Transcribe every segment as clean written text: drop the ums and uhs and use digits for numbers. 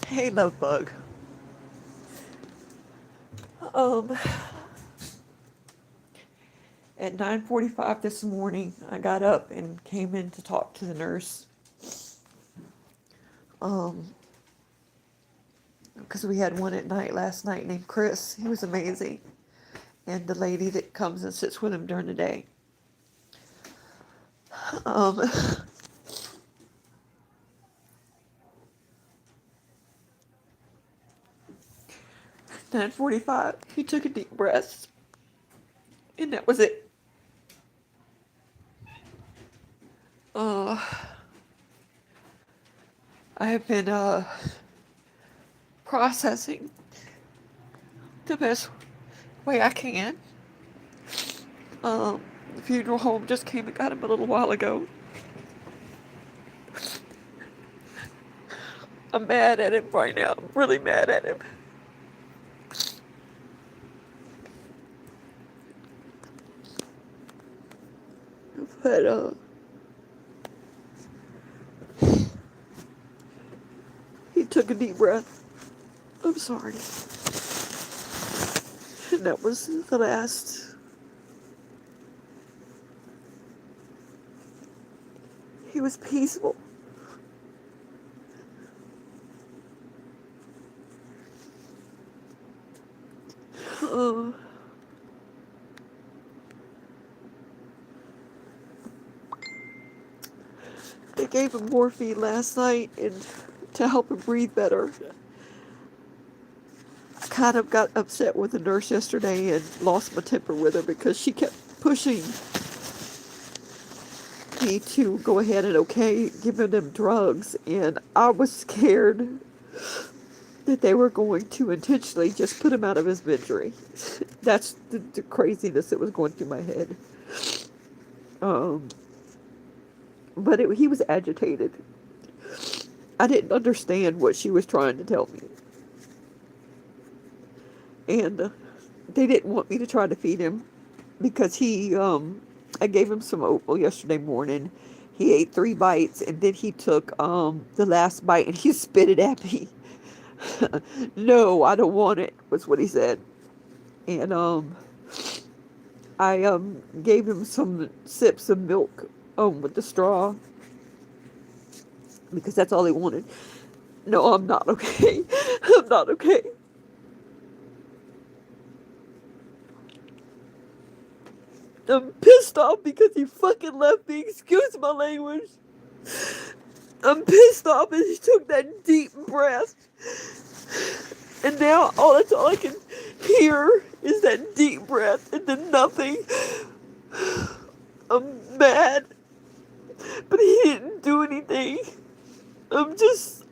Hey, love bug. Um, at 9:45 this morning, I got up and came in to talk to the nurse. Um, because we had one at night last night named Chris. He was amazing. And the lady that comes and sits with him during the day. Um, 9:45, he took a deep breath, and that was it. Uh, I have been processing the best way I can. The funeral home just came and got him a little while ago. I'm mad at him right now. I'm really mad at him. But he took a deep breath. I'm sorry. And that was the last. He was peaceful. Uh, they gave him morphine last night and to help him breathe better. I kind of got upset with the nurse yesterday and lost my temper with her because she kept pushing me to go ahead and giving him drugs, and I was scared that they were going to intentionally just put him out of his misery. That's the craziness that was going through my head. But he was agitated. I didn't understand what she was trying to tell me. And they didn't want me to try to feed him because I gave him some oatmeal yesterday morning. He ate 3 bites, and then he took the last bite and he spit it at me. No, I don't want it, was what he said. And I gave him some sips of milk with the straw because that's all he wanted. No, I'm not okay. I'm not okay. I'm pissed off because he fucking left me. Excuse my language. I'm pissed off and he took that deep breath. And now that's all I can hear is that deep breath and then nothing. I'm mad. But he didn't do anything. I'm pissed.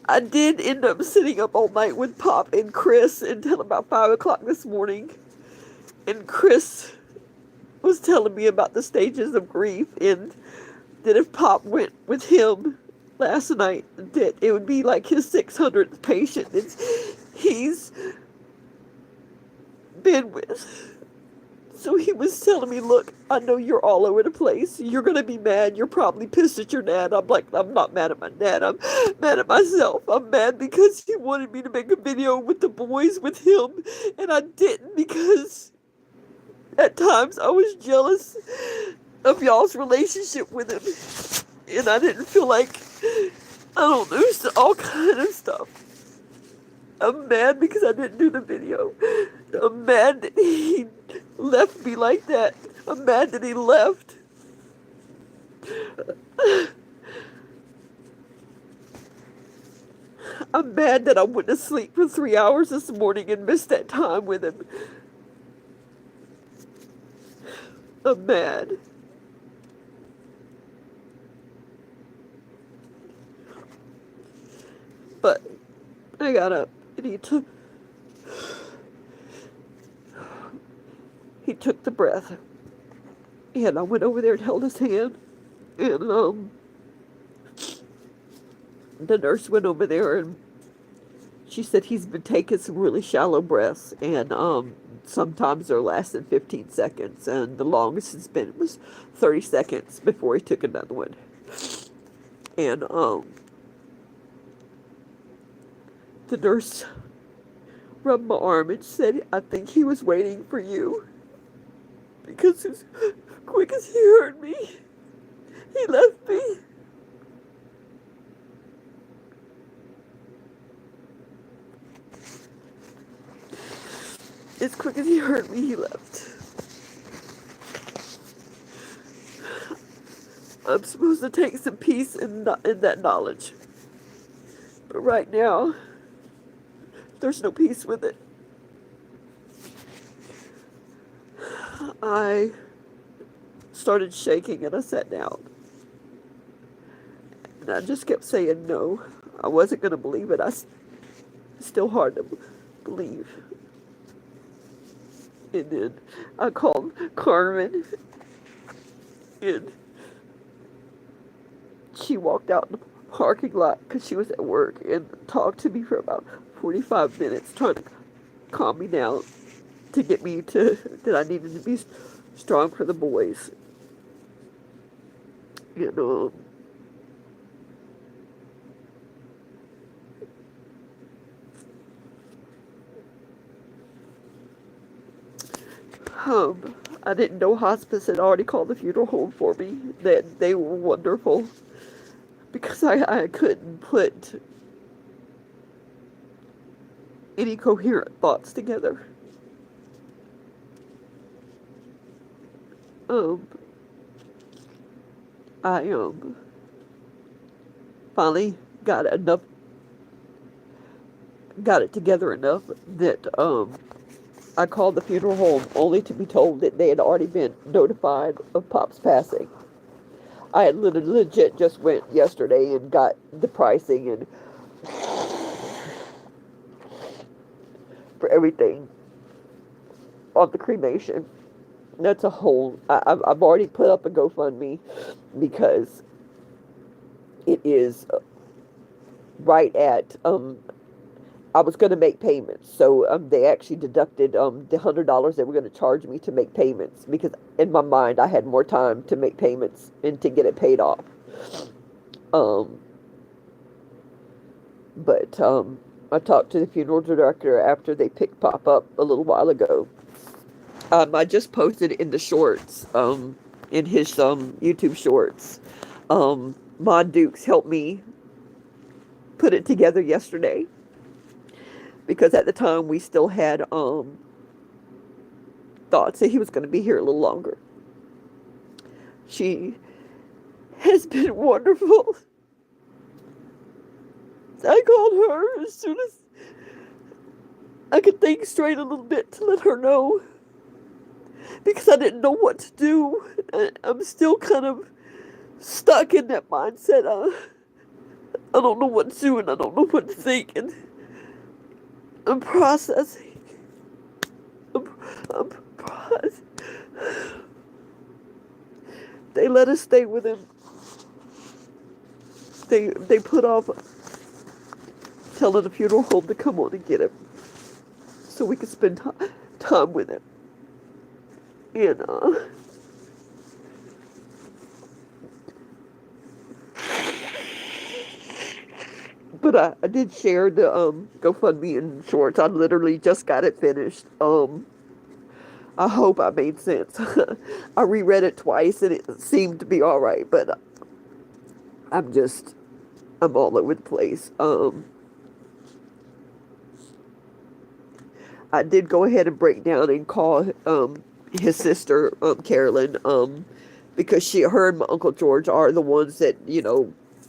I did end up sitting up all night with Pop and Chris until about 5 o'clock this morning. And Chris was telling me about the stages of grief and that if Pop went with him last night, that it would be like his 600th patient he's been with. So he was telling me, look, I know you're all over the place. You're going to be mad. You're probably pissed at your dad. I'm like, I'm not mad at my dad. I'm mad at myself. I'm mad because he wanted me to make a video with the boys with him. And I didn't because at times I was jealous of y'all's relationship with him. And I didn't feel like, I don't know, all kind of stuff. I'm mad because I didn't do the video. I'm mad that he left me like that. I'm mad that he left. I'm mad that I went to sleep for 3 hours this morning and missed that time with him. I'm mad. But I got up and he took the breath. And I went over there and held his hand. And the nurse went over there and she said he's been taking some really shallow breaths. And sometimes they're less than 15 seconds, and the longest it's been was 30 seconds before he took another one. And the nurse rubbed my arm and said, "I think he was waiting for you, because as quick as he heard me, he left me." As quick as he heard me, he left. I'm supposed to take some peace in that knowledge. But right now, there's no peace with it. I started shaking and I sat down. And I just kept saying no. I wasn't going to believe it. It's still hard to believe. And then I called Carmen, and she walked out in the parking lot because she was at work and talked to me for about 45 minutes, trying to calm me down, to get me to that I needed to be strong for the boys. You know, I didn't know hospice had already called the funeral home for me. That they were wonderful, because I couldn't put any coherent thoughts together. I finally got it together enough that I called the funeral home only to be told that they had already been notified of Pop's passing. I had legit just went yesterday and got the pricing and for everything on the cremation. That's a whole. I've already put up a GoFundMe because it is right at I was going to make payments, so they actually deducted the $100 they were going to charge me to make payments, because in my mind I had more time to make payments and to get it paid off. But I talked to the funeral director after they picked Pop up a little while ago. I just posted in the shorts, in his YouTube shorts. Mon Dukes helped me put it together yesterday, because at the time we still had thoughts that he was going to be here a little longer. She has been wonderful. I called her as soon as I could think straight a little bit to let her know, because I didn't know what to do. I'm still kind of stuck in that mindset. I don't know what to do, and I don't know what to think, and I'm processing. I'm processing. They let us stay with him. They put off telling the funeral home to come on and get him, so we could spend time with him. And but I did share the GoFundMe in shorts. I literally just got it finished. I hope I made sense. I reread it twice and it seemed to be all right, but I'm all over the place. I did go ahead and break down and call his sister, Carolyn, because her and my Uncle George are the ones that,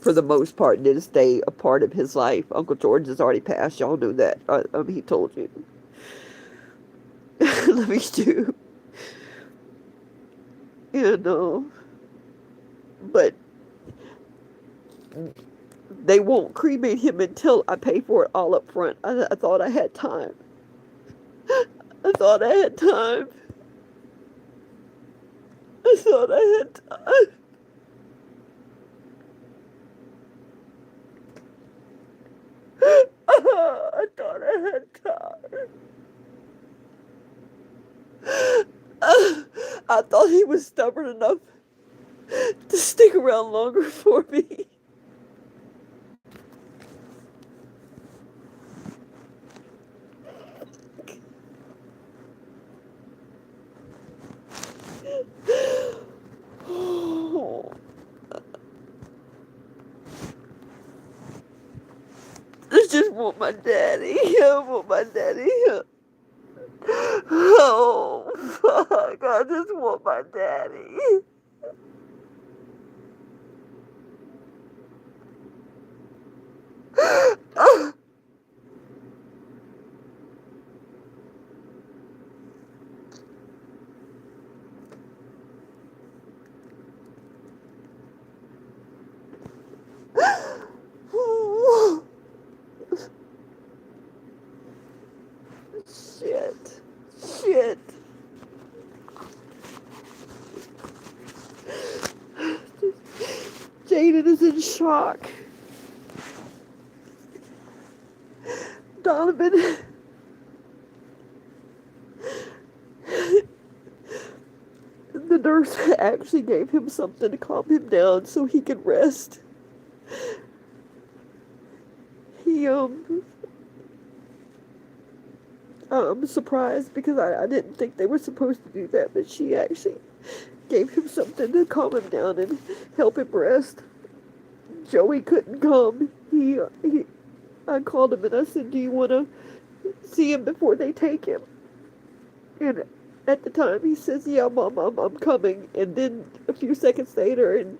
for the most part, did stay a part of his life. Uncle George has already passed. Y'all knew that. He told you. Let me do. But they won't cremate him until I pay for it all up front. I thought I had time. I thought I had time. I thought I had time. I thought I had time. I thought he was stubborn enough to stick around longer for me. Oh, I just want my daddy. I want my daddy. Oh, fuck. I just want my daddy. Shit. Shit. Jaden is in shock. Donovan. The nurse actually gave him something to calm him down so he could rest. He, I'm surprised because I didn't think they were supposed to do that, but she actually gave him something to calm him down and help him rest. Joey couldn't come. I called him and I said, "Do you want to see him before they take him?" And at the time he says, "Yeah, Mom, I'm coming." And then a few seconds later, and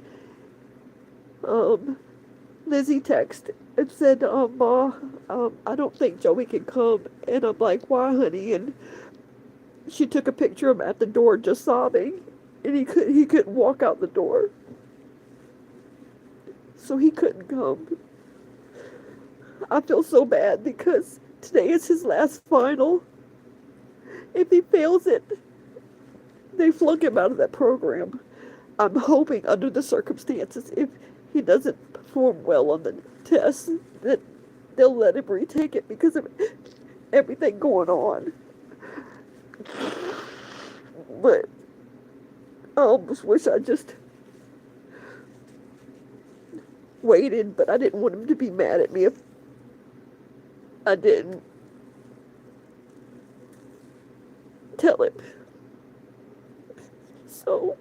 Lizzie texted and said, "Ma, I don't think Joey can come." And I'm like, "Why, honey?" And she took a picture of him at the door just sobbing, and he couldn't walk out the door, so he couldn't come. I feel so bad because today is his last final. If he fails it, they flunk him out of that program. I'm hoping under the circumstances, if he doesn't perform well on the test, that they'll let him retake it because of everything going on. But I almost wish I just waited, but I didn't want him to be mad at me if I didn't tell him. So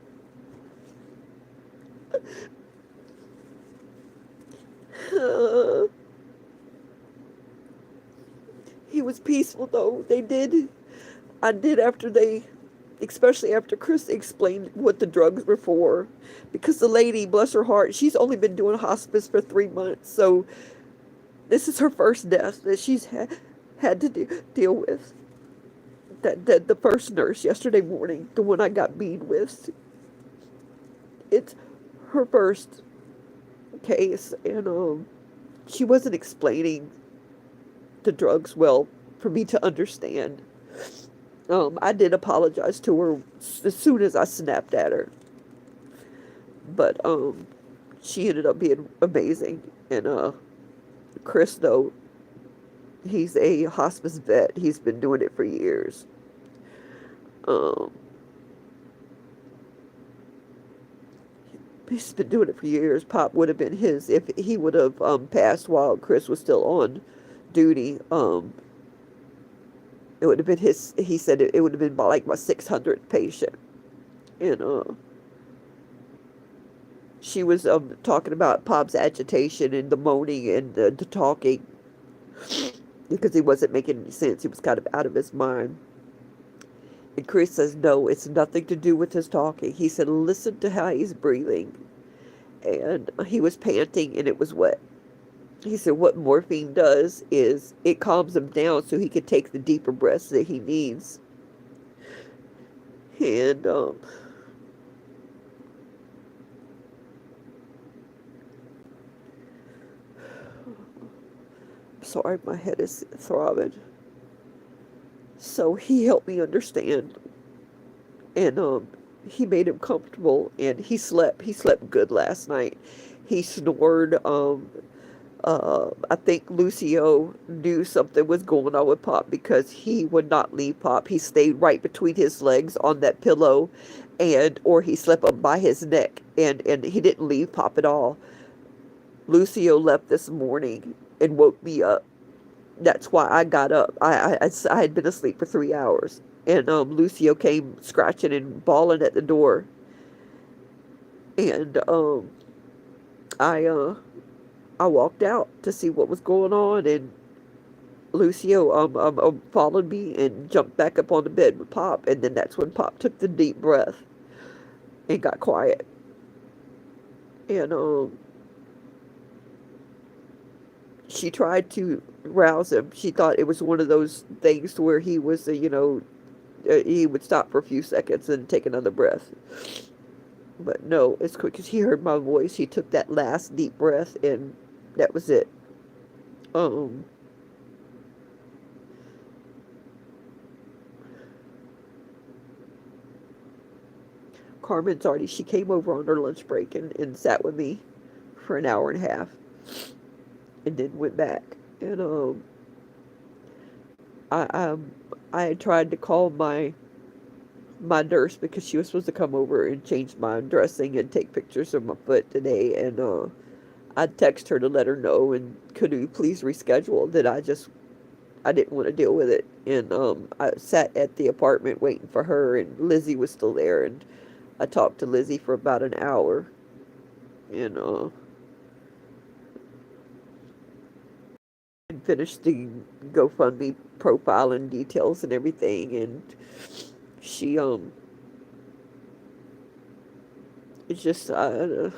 he was peaceful though. I did after especially after Chris explained what the drugs were for, because the lady, bless her heart, she's only been doing hospice for 3 months, so this is her first death that she's had to deal with. That the first nurse yesterday morning, the one I got bead with, it's her first case, and she wasn't explaining the drugs well for me to understand. I did apologize to her as soon as I snapped at her, but she ended up being amazing. And Chris, though, he's a hospice vet. He's been doing it for years. He's been doing it for years. Pop would have been his if he would have passed while Chris was still on duty. It would have been his. He said it would have been like my 600th patient, and she was talking about Pop's agitation and the moaning and the talking because he wasn't making any sense. He was kind of out of his mind. And Chris says, "No, it's nothing to do with his talking." He said, "Listen to how he's breathing." And he was panting and it was wet. He said what morphine does is it calms him down so he can take the deeper breaths that he needs. And I'm sorry, my head is throbbing. So he helped me understand, and he made him comfortable, and he slept good last night. He snored I think Lucio knew something was going on with Pop because he would not leave Pop. He stayed right between his legs on that pillow, and or he slept up by his neck, and he didn't leave Pop at all. Lucio left this morning and woke me up. That's why I got up. I had been asleep for 3 hours, and Lucio came scratching and bawling at the door, and I I walked out to see what was going on, and Lucio followed me and jumped back up on the bed with Pop, and then that's when Pop took the deep breath and got quiet. And she tried to rouse him. She thought it was one of those things where he was, he would stop for a few seconds and take another breath. But no, as quick as he heard my voice, he took that last deep breath, and that was it. Um, Carmen's already, she came over on her lunch break and sat with me for an hour and a half and then went back. And I I had tried to call my nurse because she was supposed to come over and change my dressing and take pictures of my foot today, and I'd text her to let her know, and could we please reschedule that. I didn't want to deal with it, and I sat at the apartment waiting for her, and Lizzie was still there, and I talked to Lizzie for about an hour, and and finished the GoFundMe profile and details and everything, and she it's just I'm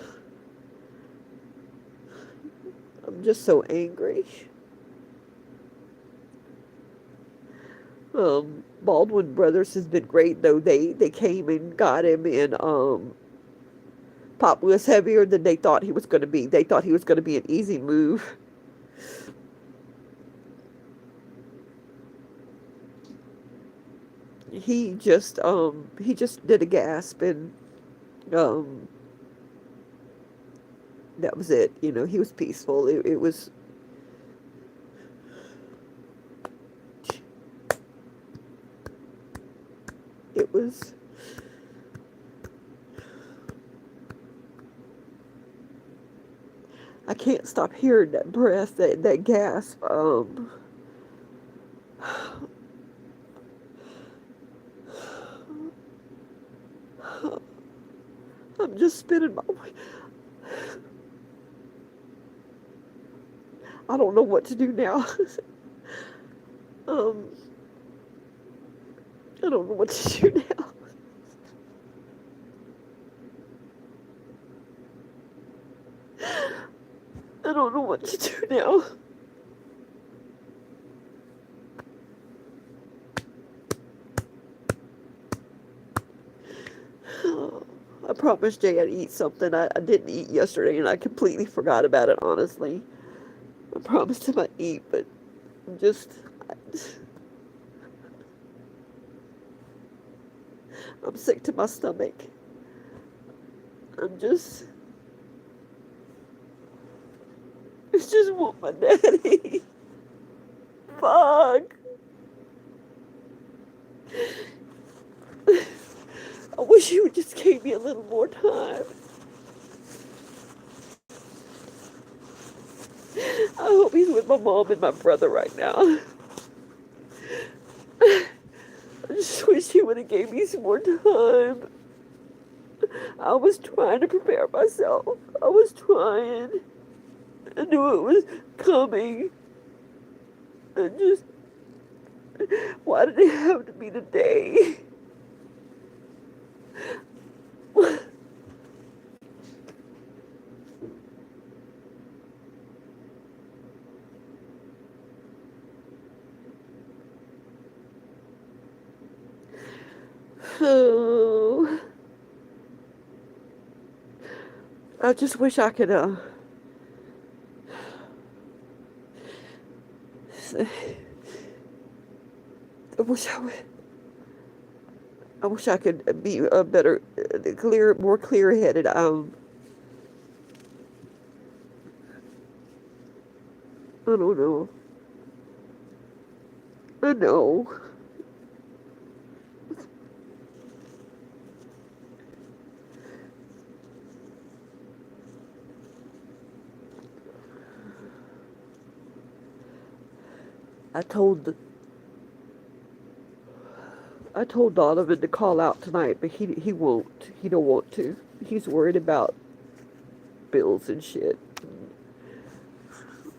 just so angry. Baldwin Brothers has been great though. They came and got him, and Pop was heavier than they thought he was going to be. They thought he was going to be an easy move. He just did a gasp, and um that was it. He was peaceful. It was I can't stop hearing that breath, that gasp. I'm just spinning my. I don't know what to do now. um, I don't know what to do now. I don't know what to do now. I promised Jay I'd eat something. I didn't eat yesterday, and I completely forgot about it, honestly. I promised him I'd eat, but I'm just... I'm sick to my stomach. I'm just... I just want my daddy. Fuck. I wish you would just give me a little more time. I hope he's with my mom and my brother right now. I just wish he would have gave me some more time. I was trying to prepare myself. I was trying. I knew it was coming. And just... Why did it have to be today? Oh, I just wish I could, I wish I would, I wish I could be a better, more clear-headed. I don't know. I know. I told I told Donovan to call out tonight, but he won't. He don't want to. He's worried about bills and shit.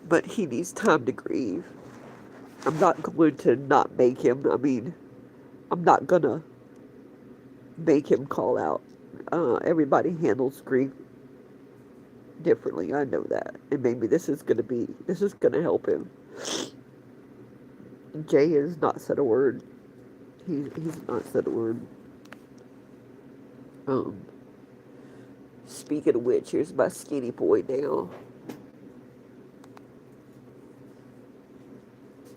But he needs time to grieve. I'm not going to not make him. I mean, I'm not gonna make him call out. Everybody handles grief differently. I know that, and maybe this is gonna help him. Jay has not said a word. He's not said a word. Um, Speaking of which, here's my skinny boy now.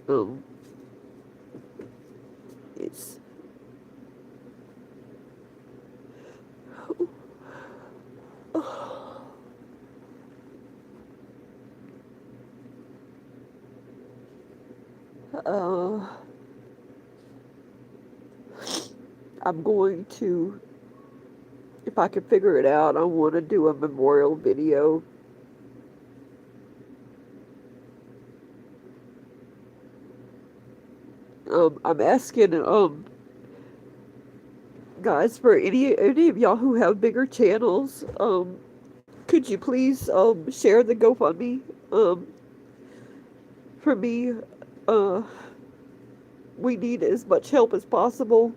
Um, it's uh, I'm going to, if I can figure it out, I want to do a memorial video. I'm asking guys, for any of y'all who have bigger channels, could you please share the GoFundMe for me? Uh, we need as much help as possible.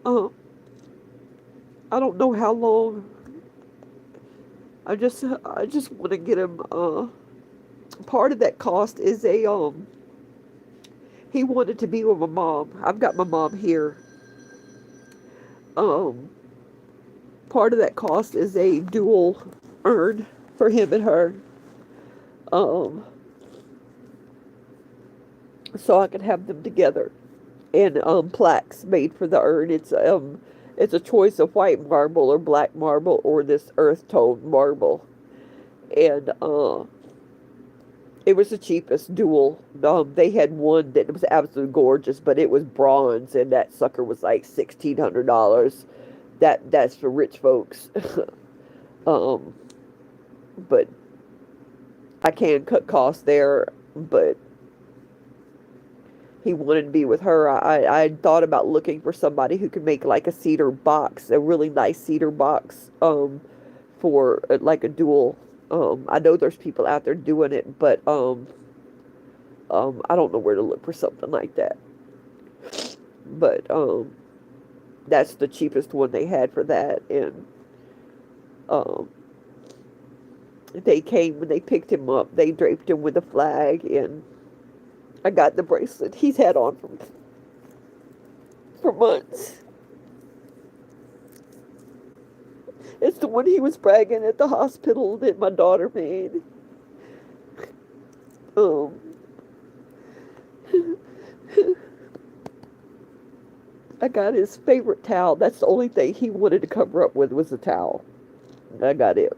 Um, I don't know how long. I just want to get him. Part of that cost is he wanted to be with my mom. I've got my mom here. Um, Part of that cost is a dual urn for him and her. Um, so I can have them together, and plaques made for the urn. It's a choice of white marble or black marble or this earth tone marble, and it was the cheapest dual. They had one that was absolutely gorgeous, but it was bronze, and that sucker was like $1,600. That's for rich folks. um, but I can cut costs there. But he wanted to be with her. I thought about looking for somebody who could make like a cedar box, a really nice cedar box, for like a dual. I know there's people out there doing it, but I don't know where to look for something like that. But that's the cheapest one they had for that, and um, they came when they picked him up. They draped him with a flag, and I got the bracelet he's had on for months. It's the one he was bragging at the hospital that my daughter made. Um, I got his favorite towel. That's the only thing he wanted to cover up with was a towel. I got it.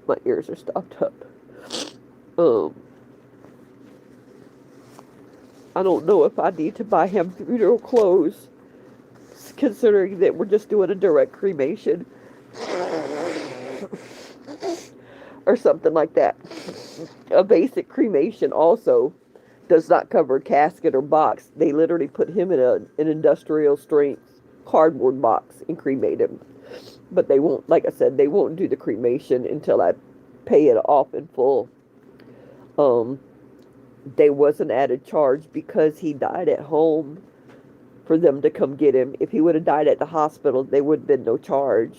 My ears are stopped up. Um, I don't know if I need to buy him funeral clothes, considering that we're just doing a direct cremation or something like that. A basic cremation also does not cover casket or box. They literally put him in an industrial strength cardboard box and cremate him. But they won't, like I said, they won't do the cremation until I pay it off in full. There was an added charge because he died at home for them to come get him. If he would have died at the hospital, there would have been no charge.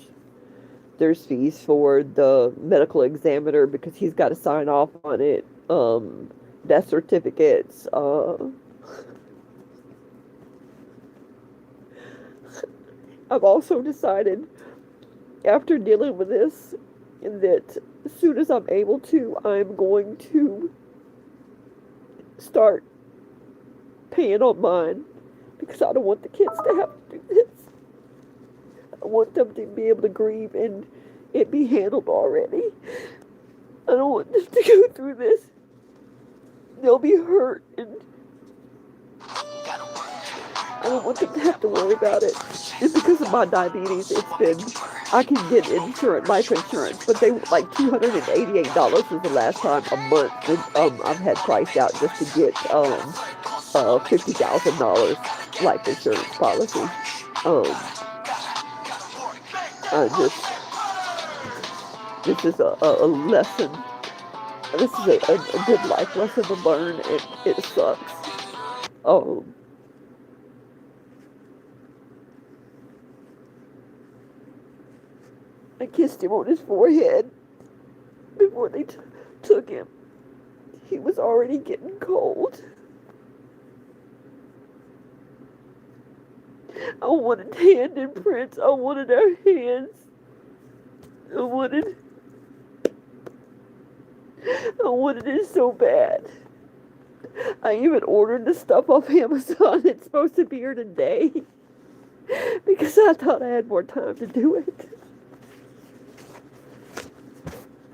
There's fees for the medical examiner because he's got to sign off on it. Death certificates. I've also decided, after dealing with this, that as soon as I'm able to, I'm going to start paying on mine, because I don't want the kids to have to do this. I want them to be able to grieve and it be handled already. I don't want them to go through this. They'll be hurt, and I don't want them to have to worry about it. And because of my diabetes, I can get life insurance, but they like $288 is the last time a month that I've had priced out just to get $50,000 life insurance policy. Um, I just this is a lesson. This is a good life lesson to learn, and it sucks. Um, I kissed him on his forehead before they took him. He was already getting cold. I wanted hand imprints. I wanted our hands. I wanted it so bad. I even ordered the stuff off Amazon. It's supposed to be here today because I thought I had more time to do it.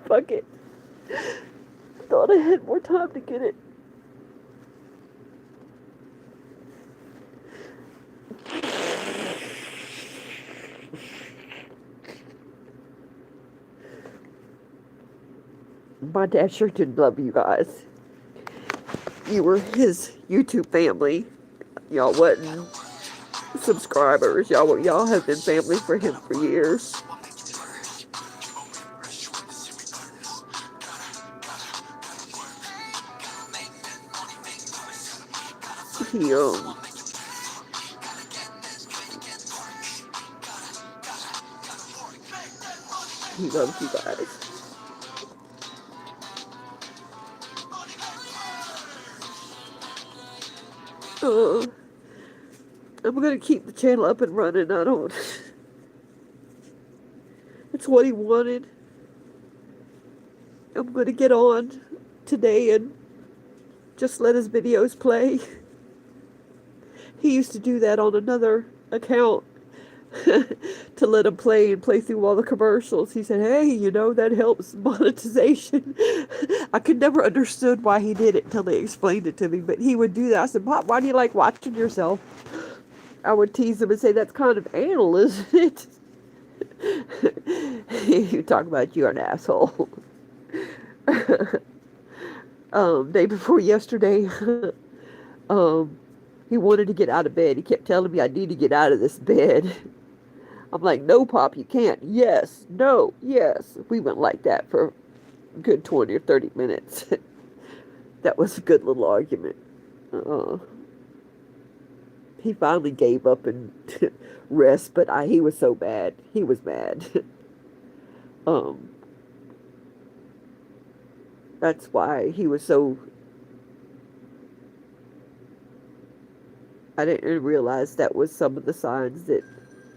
Fuck it. Thought I had more time to get it. My dad sure did love you guys. You were his YouTube family. Y'all wasn't subscribers. Y'all have been family for him for years. He loves you guys. I'm gonna keep the channel up and running. It's what he wanted. I'm gonna get on today and just let his videos play. He used to do that on another account to let him play and play through all the commercials. He said, hey, that helps monetization. I could never understood why he did it until they explained it to me, but he would do that. I said, Pop, why do you like watching yourself? I would tease him and say, that's kind of anal, isn't it? You talk about you're an asshole. Day before yesterday, he wanted to get out of bed. He kept telling me I need to get out of this bed. I'm like, no, Pop, you can't. Yes, no, yes. We went like that for a good 20 or 30 minutes. That was a good little argument. He finally gave up and rest, but he was so bad. He was mad. That's why he was so... I didn't realize that was some of the signs that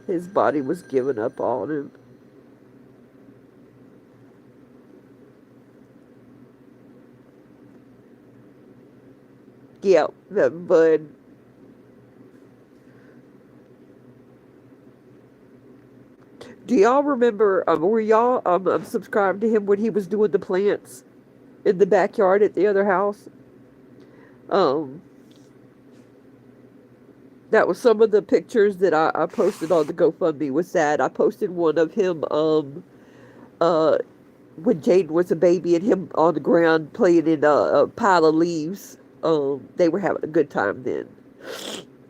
his body was giving up on him. Yeah, but do y'all remember, were y'all subscribed to him when he was doing the plants in the backyard at the other house? That was some of the pictures that I posted on the GoFundMe. Was that I posted one of him when Jaden was a baby and him on the ground playing in a pile of leaves. They were having a good time then.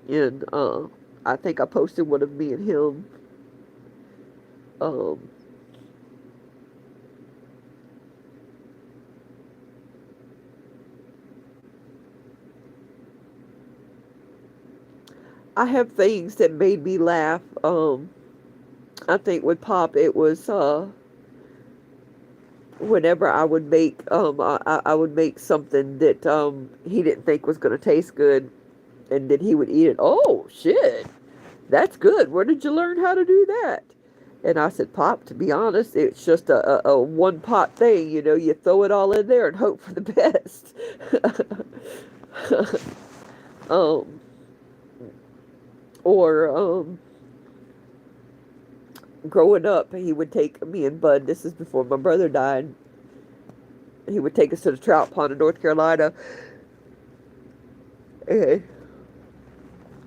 And I think I posted one of me and him. I have things that made me laugh. I think with Pop, it was whenever I would make I would make something that he didn't think was going to taste good, and then he would eat it. Oh shit, that's good. Where did you learn how to do that? And I said, Pop, to be honest, it's just a one pot thing. You throw it all in there and hope for the best. Or growing up, he would take me and Bud. This is before my brother died. he would take us to the trout pond in North Carolina. And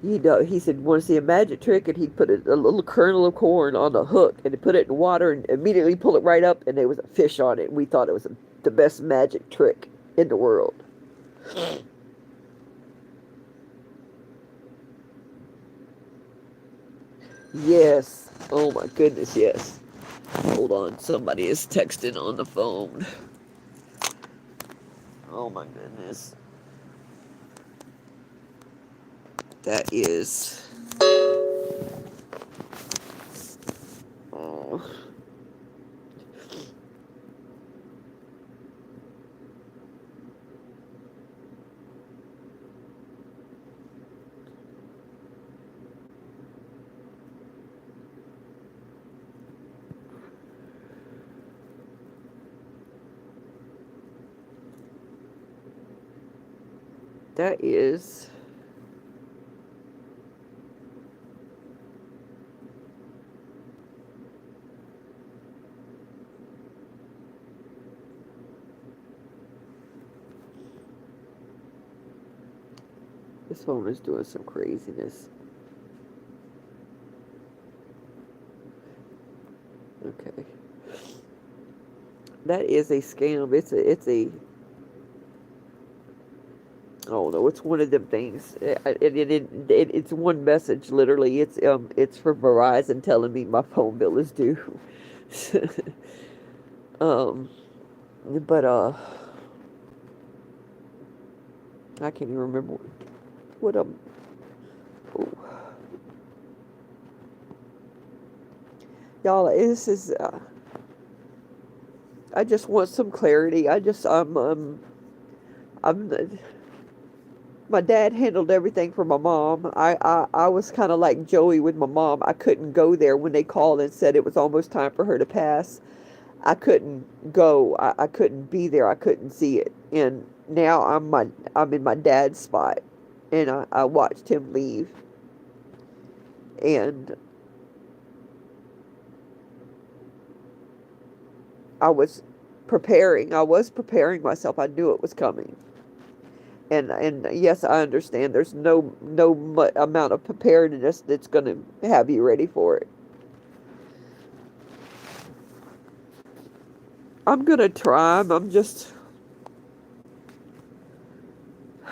he said, want to see a magic trick? And he'd put a little kernel of corn on a hook and he'd put it in water and immediately pull it right up, and there was a fish on it. We thought it was the best magic trick in the world. Yes. Oh my goodness, yes. Hold on. Somebody is texting on the phone. Oh my goodness. That is. Oh. That is. This phone is doing some craziness. Okay. That is a scam. Oh no, it's one of them things. It's one message literally. It's for Verizon telling me my phone bill is due. um, but I can't even remember what oh. Y'all, this is I just want some clarity. I'm my dad handled everything for my mom. I was kind of like Joey with my mom. I couldn't go there when they called and said it was almost time for her to pass. I couldn't go. I couldn't be there. I couldn't see it. And now I'm in my dad's spot, and I watched him leave. And I was preparing myself. I knew it was coming. And yes, I understand. There's no amount of preparedness that's going to have you ready for it. I'm gonna try. I'm just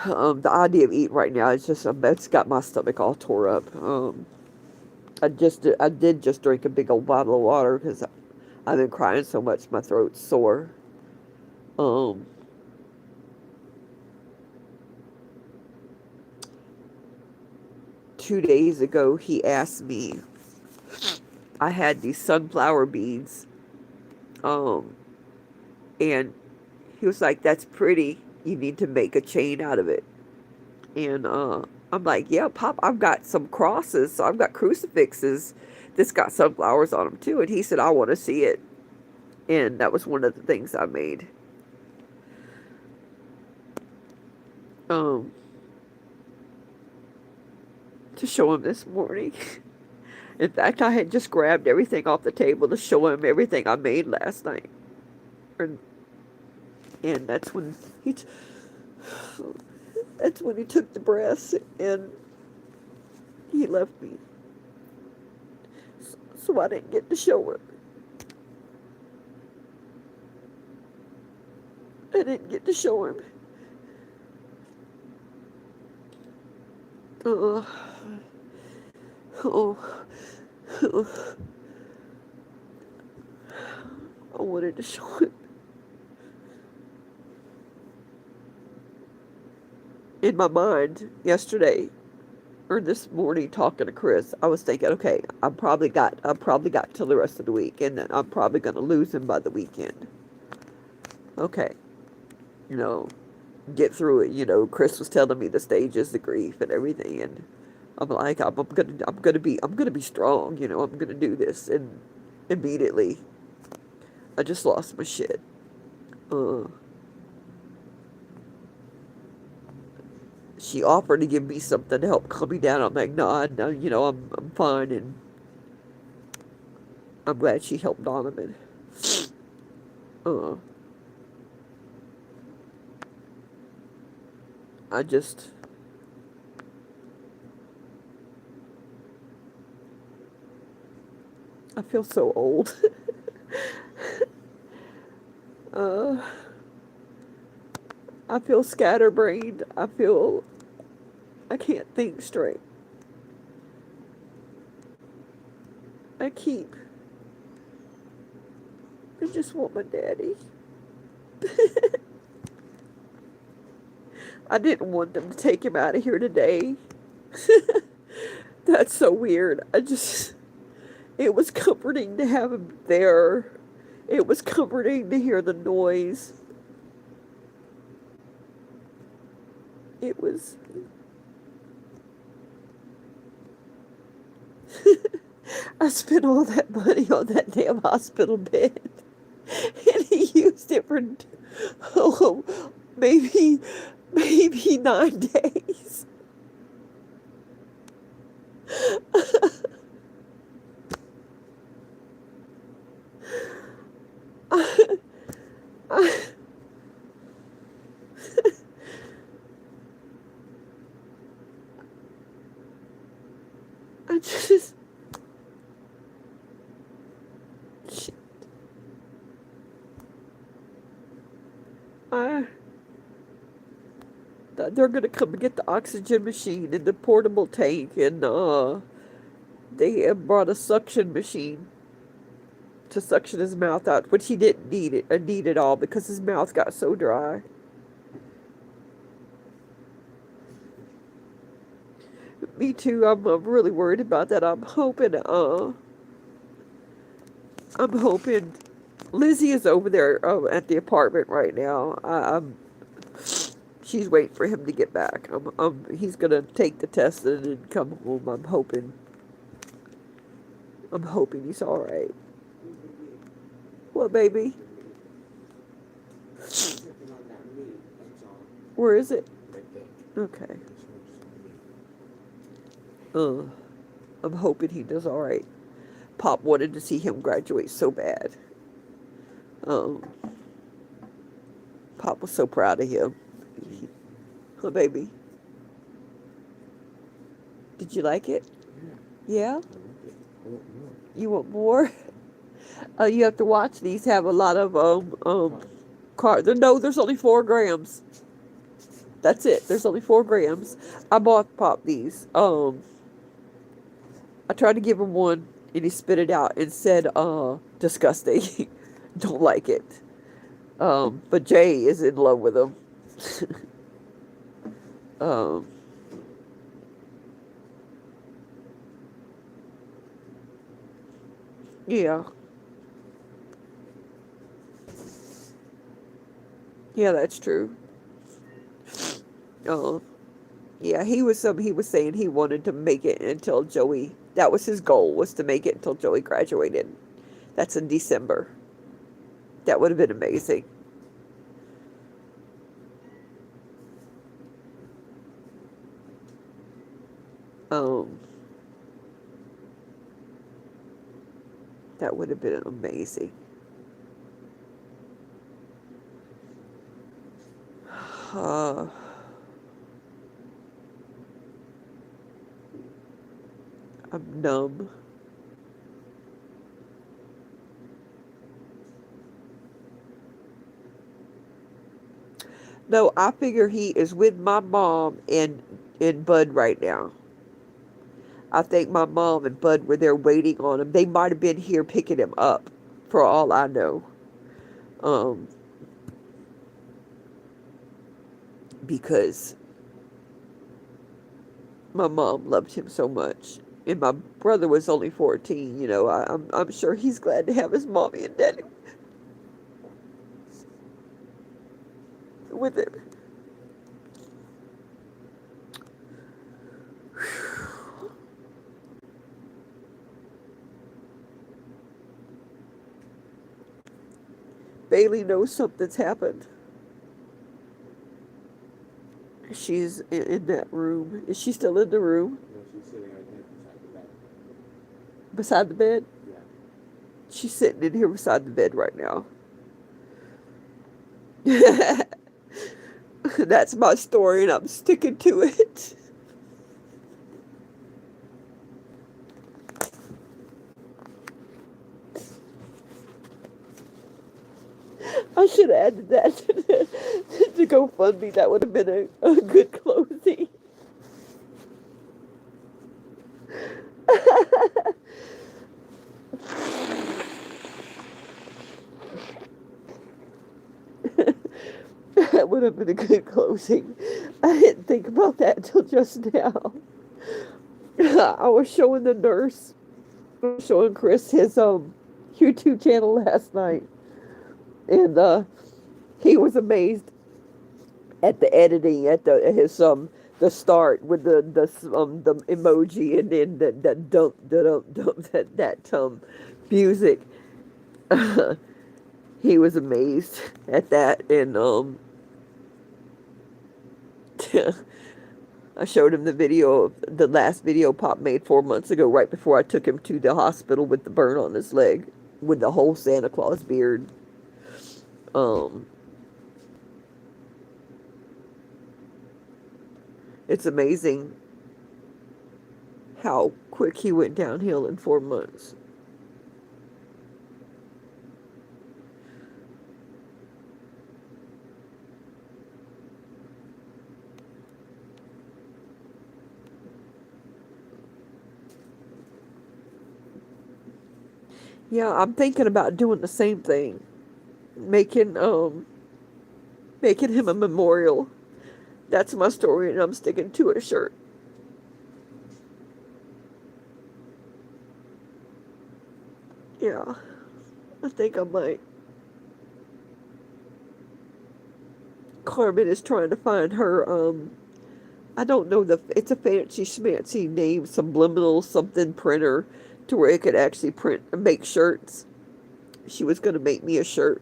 the idea of eating right now is just it's got my stomach all tore up. I did just drink a big old bottle of water because I've been crying so much my throat's sore. Um, 2 days ago he asked me. I had these sunflower beads, um, and he was like, "That's pretty. You need to make a chain out of it." And I'm like, "Yeah, Pop, I've got some crosses. So I've got crucifixes that's got sunflowers on them too." And he said, "I want to see it." And that was one of the things I made. Um, to show him this morning. In fact, I had just grabbed everything off the table to show him everything I made last night. And, and that's when he took the breaths and he left me. So I didn't get to show him. I didn't get to show him. Uh, oh, oh, I wanted to show him. In my mind, yesterday or this morning, talking to Chris, I was thinking, okay, I probably got till the rest of the week, and then I'm probably gonna lose him by the weekend. Okay, you know, get through it. You know, Chris was telling me the stages, the grief, and everything, and I'm like, I'm gonna be strong. You know, I'm gonna do this, and immediately, I just lost my shit. Uh, she offered to give me something to help calm me down. I'm like, no, you know, I'm fine, and I'm glad she helped Donovan. Uh, I just, I feel so old. uh, I feel scatterbrained. I feel I can't think straight. I keep, I just want my daddy. I didn't want them to take him out of here today. That's so weird. It was comforting to have him there. It was comforting to hear the noise. It was. I spent all that money on that damn hospital bed. And he used it for, oh, maybe 9 days. I, I, I just. Shit. I. They're gonna come and get the oxygen machine and the portable tank, and they have brought a suction machine to suction his mouth out, which he didn't need at all because his mouth got so dry. Me too. I'm really worried about that. I'm hoping Lizzie is over there at the apartment right now. She's waiting for him to get back. He's gonna take the test and then come home. I'm hoping he's all right. What, baby? Where is it? Okay. I'm hoping he does all right. Pop wanted to see him graduate so bad. Um, Pop was so proud of him. Oh, baby. Did you like it? Yeah? You want more? You have to watch. These have a lot of no, there's only 4 grams. That's it. There's only 4 grams. I bought Pop these. I tried to give him one and he spit it out and said, disgusting. Don't like it. But Jay is in love with him. Yeah. Yeah, that's true. Uh, yeah, he was saying he wanted to make it until Joey, that was his goal, was to make it until Joey graduated. That's in December. That would have been amazing. Um, that would have been amazing. Uh, I'm numb. No, I figure he is with my mom and Bud right now. I think my mom and Bud were there waiting on him. They might have been here picking him up, for all I know. Um, because my mom loved him so much. And my brother was only 14, I'm sure he's glad to have his mommy and daddy with him. Bailey knows something's happened. She's in that room. Is she still in the room? No, she's sitting right here beside the bed. Beside the bed? Yeah. She's sitting in here beside the bed right now. That's my story, and I'm sticking to it. I should have added that to GoFundMe. That would have been a good closing. That would have been a good closing. I didn't think about that until just now. I was showing the nurse, showing Chris his YouTube channel last night, and he was amazed at the editing, at the start with the emoji, and then the dump that music. He was amazed at that, and I showed him the video, the last video Pop made 4 months ago, right before I took him to the hospital with the burn on his leg, with the whole Santa Claus beard. It's amazing how quick he went downhill in 4 months. Yeah, I'm thinking about doing the same thing. Making making him a memorial. That's my story, and I'm sticking to a shirt. Yeah, I think I might. Carmen is trying to find her I don't know, it's a fancy schmancy name, subliminal something printer, to where it could actually print and make shirts. She was going to make me a shirt.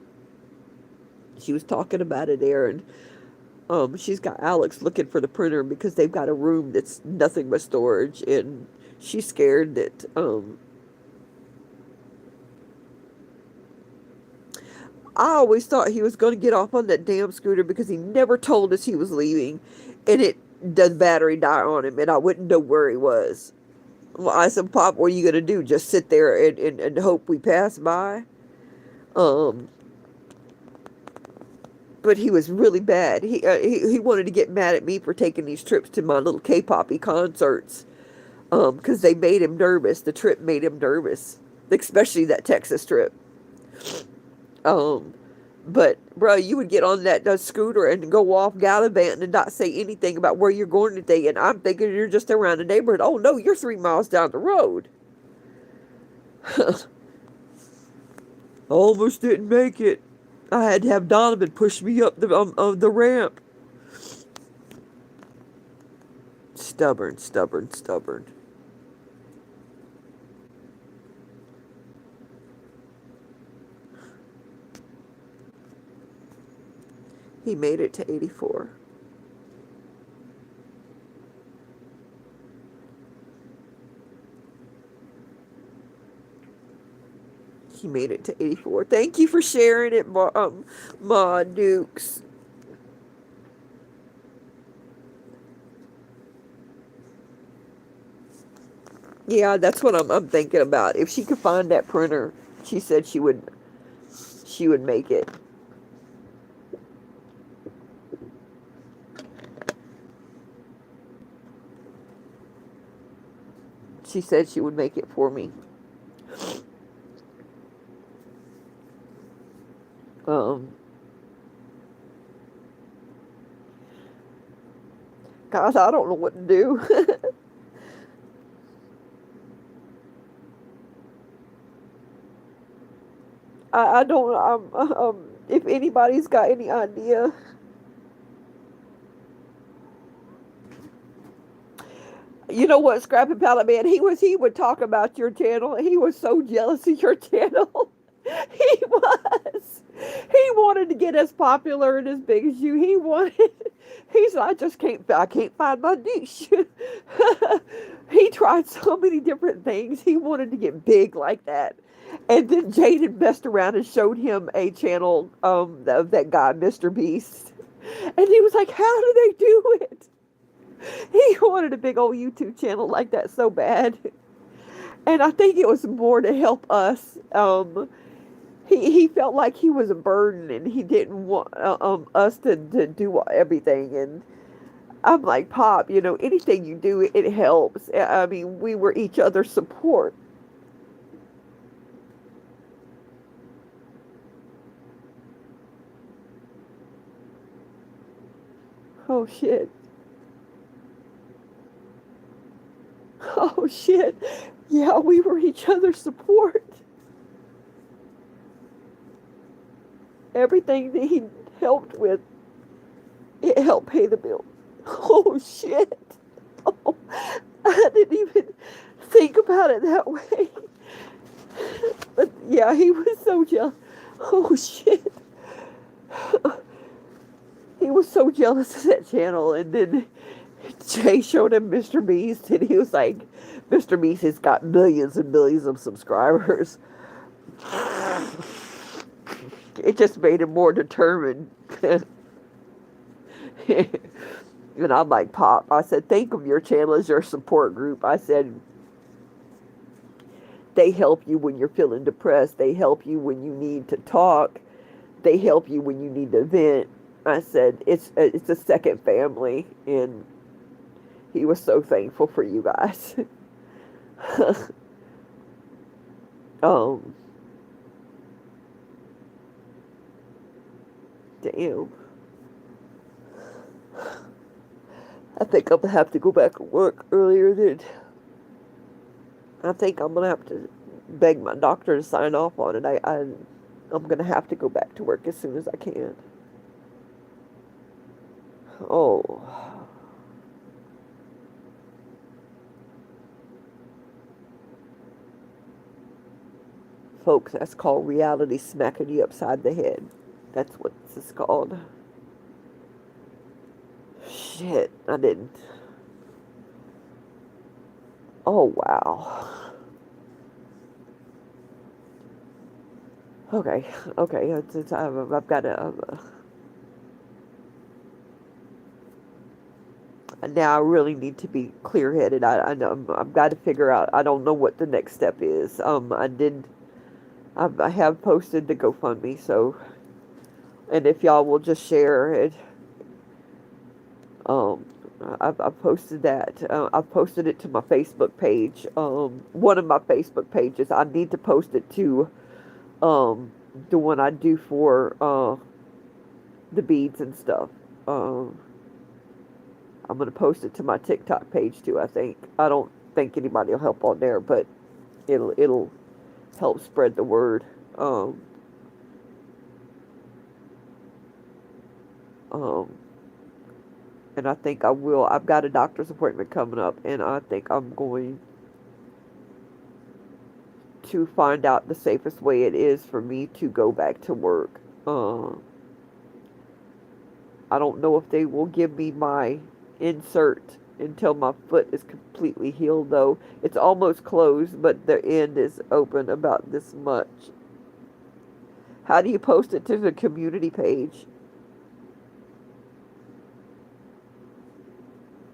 She was talking about it there, and she's got Alex looking for the printer because they've got a room that's nothing but storage, and she's scared that I always thought he was going to get off on that damn scooter because he never told us he was leaving, and the battery died on him, and I wouldn't know where he was. Well, I said, Pop, what are you going to do? Just sit there and hope we pass by? Um, but he was really bad. He wanted to get mad at me for taking these trips to my little K-poppy concerts, because they made him nervous. The trip made him nervous, especially that Texas trip. But bro, you would get on that scooter and go off gallivanting and not say anything about where you're going today. And I'm thinking you're just around the neighborhood. Oh no, you're 3 miles down the road. Almost didn't make it. I had to have Donovan push me up the ramp. Stubborn, stubborn, stubborn. He made it to 84. He made it to 84. Thank you for sharing it, Ma Dukes. Yeah, that's what I'm thinking about. If she could find that printer, she said she would make it. She said she would make it for me. Guys, I don't know what to do. I don't, if anybody's got any idea. You know what, Scrappy Pallet Man, he would talk about your channel. He was so jealous of your channel. He was. He wanted to get as popular and as big as you. He said, I can't find my niche. He tried so many different things. He wanted to get big like that. And then Jaden messed around and showed him a channel of that guy, Mr. Beast. And he was like, how do they do it? He wanted a big old YouTube channel like that so bad. And I think it was more to help us. He felt like he was a burden and he didn't want us to do everything. And I'm like, Pop, anything you do, it helps. I mean, we were each other's support. Oh, shit. Oh, shit. Yeah, we were each other's support. Everything that he helped with, it helped pay the bill. Oh, shit. Oh, I didn't even think about it that way. But yeah, he was so jealous. Oh, shit. He was so jealous of that channel. And then Jay showed him Mr. Beast, and he was like, Mr. Beast has got millions and millions of subscribers. It just made him more determined. And I'm like, Pop, I said, think of your channel as your support group. I said, they help you when you're feeling depressed. They help you when you need to talk. They help you when you need to vent. I said, it's a second family. And he was so thankful for you guys. um, Damn. I think I'm gonna have to go back and work earlier than. I think I'm gonna have to beg my doctor to sign off on it. I'm gonna have to go back to work as soon as I can. Oh. Folks, that's called reality smacking you upside the head. That's what this is called. Shit, I didn't. Oh, wow. Okay, okay. I've got to. Now I really need to be clear-headed. I know I've got to figure out. I don't know what the next step is. I have posted the GoFundMe, so, and if y'all will just share it. Um, I've posted that. I've posted it to my Facebook page. One of my Facebook pages. I need to post it to the one I do for the beads and stuff. I'm gonna post it to my TikTok page too. I think. I don't think anybody will help on there, but it'll help spread the word. Um, um, and I think I will. I've got a doctor's appointment coming up, and I think I'm going to find out the safest way it is for me to go back to work. I don't know if they will give me my insert until my foot is completely healed, though. It's almost closed, but the end is open about this much. How do you post it to the community page?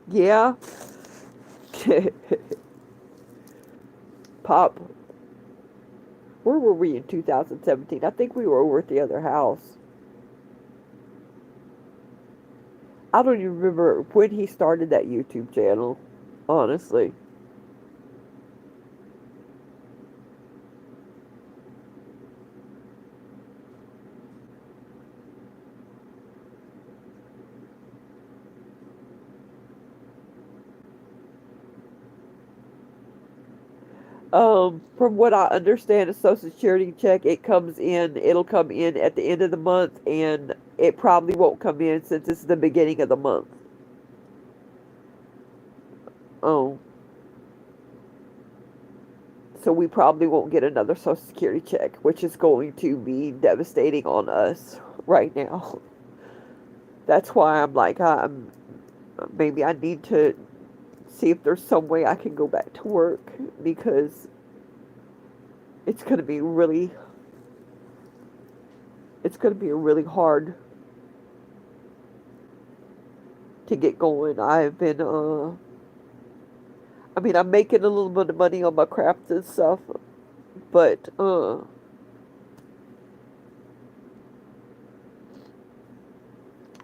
Yeah. Pop. Where were we in 2017? I think we were over at the other house. I don't even remember when he started that YouTube channel, honestly. From what I understand, a Social Security check, it'll come in at the end of the month, and it probably won't come in since it's the beginning of the month. Oh, so we probably won't get another Social Security check, which is going to be devastating on us right now. That's why I'm like, maybe I need to see if there's some way I can go back to work because it's going to be really, it's going to be a really hard to get going. I've been, I mean, I'm making a little bit of money on my crafts and stuff, but,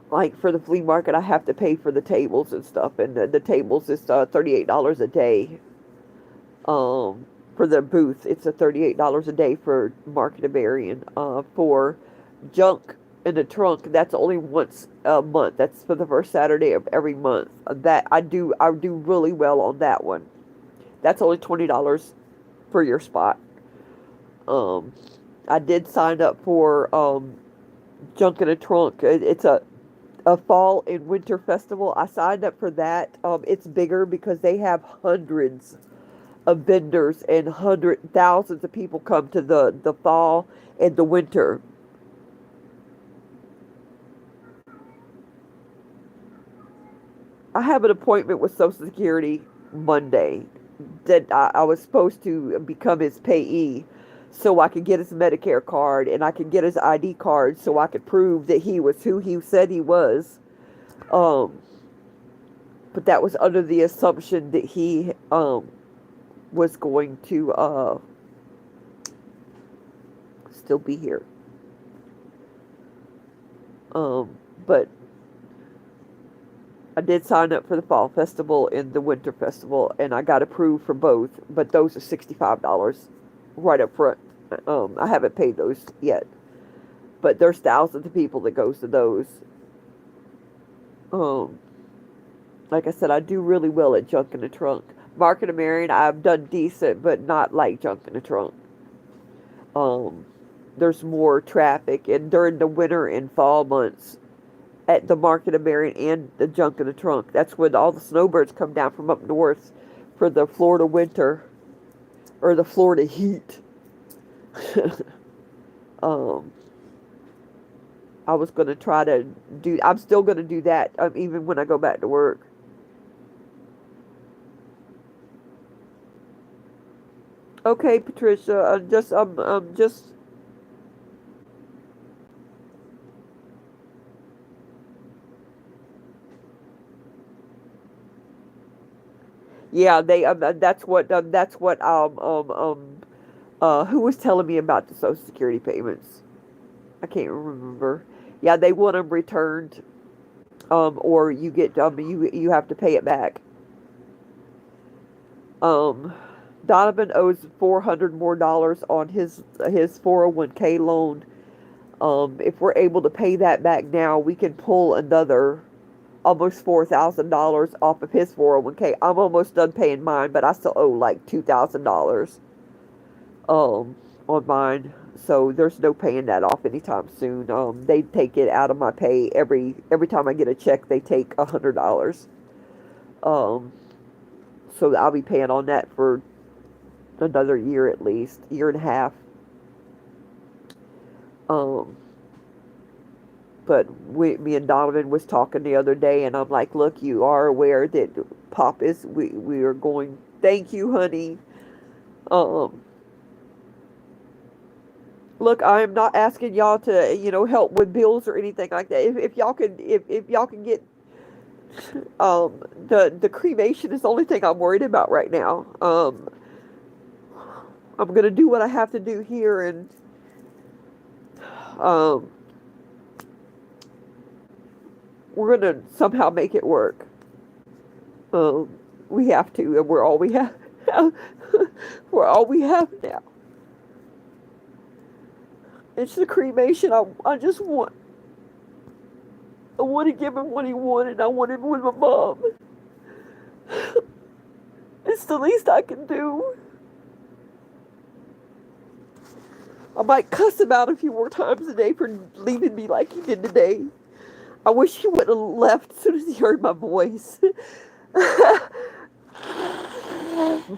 like for the flea market, I have to pay for the tables and stuff, and the tables is $38 a day. Um, for the booth, it's a $38 a day for Market of Marion. For junk in the trunk, that's only once a month. That's for the first Saturday of every month. I do really well on that one. That's only $20 for your spot. Um, I did sign up for junk in a trunk. It's a fall and winter festival. I signed up for that. It's bigger because they have hundreds of vendors and thousands of people come to the fall and the winter. I have an appointment with Social Security Monday that I was supposed to become his payee so I could get his Medicare card and I could get his ID card so I could prove that he was who he said he was. Um, but that was under the assumption that he was going to still be here. But I did sign up for the fall festival and the winter festival, and I got approved for both. But those are $65 right up front. I haven't paid those yet, but there's thousands of people that goes to those. Um, like I said, I do really well at junk in the trunk. Market of Marion, I've done decent, but not like junk in the trunk. Um, there's more traffic, and during the winter and fall months at the Market of Marion and the junk in the trunk, that's when all the snowbirds come down from up north for the Florida winter or the Florida heat. um, I was going to try to do. I'm still going to do that even when I go back to work. Okay, Patricia. Just. Yeah, they. That's what. Who was telling me about the Social Security payments? I can't remember. Yeah, they want them returned. Or you get. You have to pay it back. Um, Donovan owes $400 more on his 401k loan. If we're able to pay that back now, we can pull another almost $4,000 off of his 401k. I'm almost done paying mine, but I still owe like $2,000 on mine. So there's no paying that off anytime soon. They take it out of my pay every time I get a check. They take $100. Um, so I'll be paying on that for another year at least, year and a half. Um, but me and Donovan was talking the other day, and I'm like, look, you are aware that Pop is, we are going, thank you, honey. Um, look, I am not asking y'all to, help with bills or anything like that. If y'all can, if y'all can get, the cremation is the only thing I'm worried about right now. I'm gonna do what I have to do here, and um, we're gonna somehow make it work. Um, we have to, and we're all we have. We're all we have now. It's the cremation. I just want. I want to give him what he wanted. I want him with my mom. It's the least I can do. I might cuss him out a few more times a day for leaving me like he did today. I wish he wouldn't have left as soon as he heard my voice.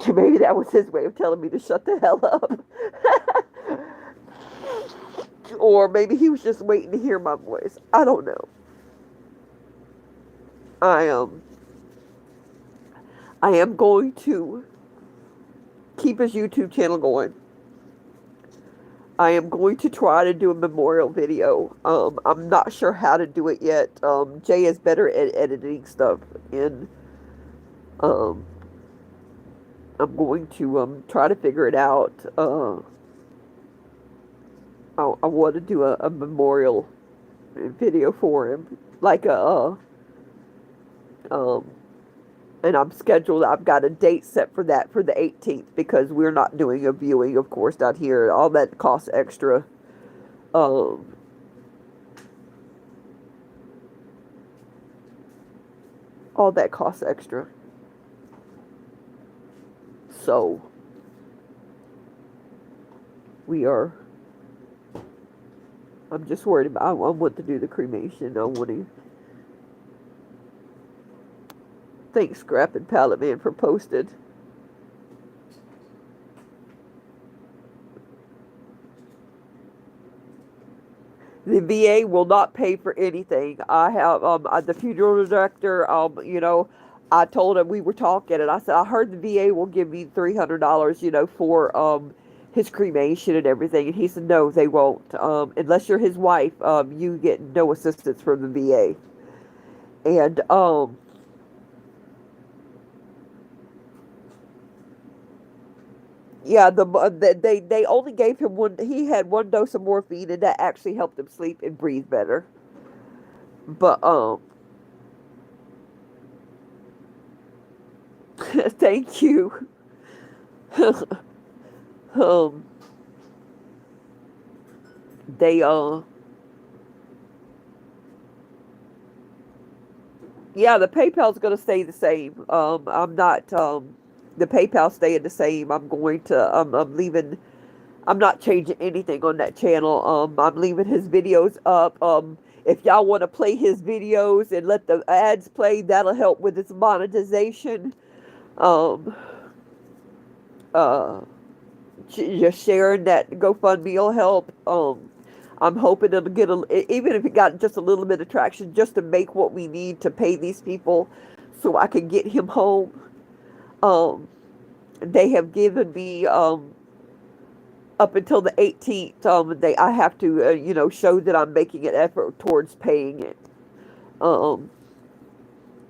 Maybe that was his way of telling me to shut the hell up. Or maybe he was just waiting to hear my voice. I don't know. I am going to keep his YouTube channel going. I am going to try to do a memorial video. I'm not sure how to do it yet. Jay is better at editing stuff, and um, I'm going to try to figure it out. I want to do a memorial video for him, like um, and I'm scheduled. I've got a date set for that for the 18th because we're not doing a viewing, of course, down here. All that costs extra. Um, all that costs extra. So we are. I'm just worried about. I want to do the cremation. I want to. Thanks, Scrap and Pallet Man, for posted. The VA will not pay for anything. I have the funeral director. I told him we were talking, and I said I heard the VA will give me $300. For his cremation and everything. And he said no, they won't. Unless you're his wife, you get no assistance from the VA. And yeah, they only gave him one. He had one dose of morphine, and that actually helped him sleep and breathe better. But thank you. um, they yeah, the PayPal's gonna stay the same. I'm not the PayPal staying the same. I'm leaving. I'm not changing anything on that channel. I'm leaving his videos up. If y'all want to play his videos and let the ads play, that'll help with his monetization. Um, uh, just sharing that GoFundMe will help. I'm hoping it'll get even if it got just a little bit of traction, just to make what we need to pay these people, so I can get him home. Um, they have given me up until the 18th. I have to show that I'm making an effort towards paying it. Um,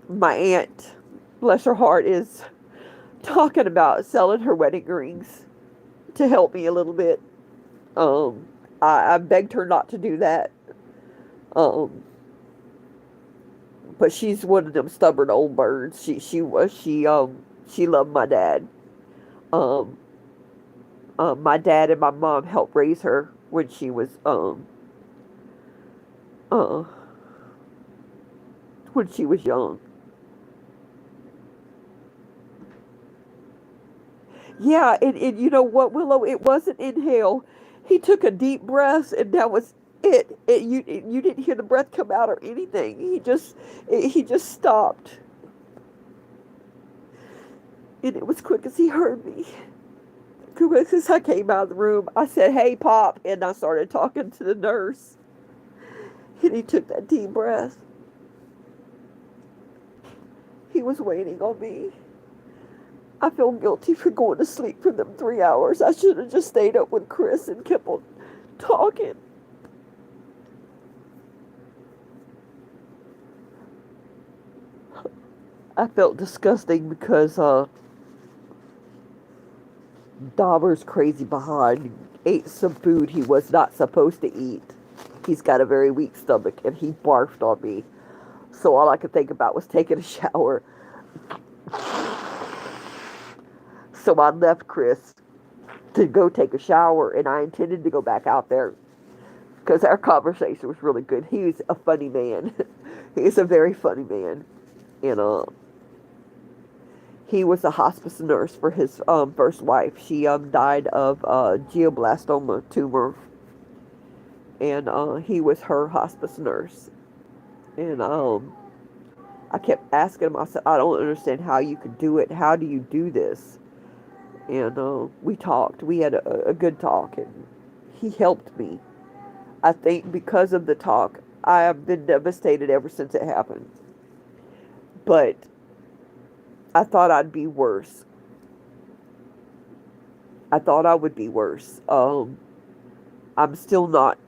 my aunt, bless her heart, is talking about selling her wedding rings to help me a little bit. Um, I begged her not to do that. Um, but she's one of them stubborn old birds. She loved my dad. Um, my dad and my mom helped raise her when she was uh when she was young. Yeah, and you know what, Willow? It wasn't inhale. He took a deep breath, and that was it. You didn't hear the breath come out or anything. He just stopped, and it was quick as he heard me. Quick as I came out of the room, I said, "Hey, Pop," and I started talking to the nurse, and he took that deep breath. He was waiting on me. I feel guilty for going to sleep for them 3 hours. I should have just stayed up with Chris and kept on talking. I felt disgusting because Dobber's crazy behind ate some food he was not supposed to eat. He's got a very weak stomach, and he barfed on me. So all I could think about was taking a shower. So I left Chris to go take a shower, and I intended to go back out there because our conversation was really good. He's a funny man. He's a very funny man. And he was a hospice nurse for his first wife. She died of glioblastoma tumor, and he was her hospice nurse. And I kept asking him. I said, "I don't understand how you could do it. How do you do this?" And we talked. We had a good talk, and he helped me. I think because of the talk, I have been devastated ever since it happened. But I thought I'd be worse. I thought I would be worse. I'm still not,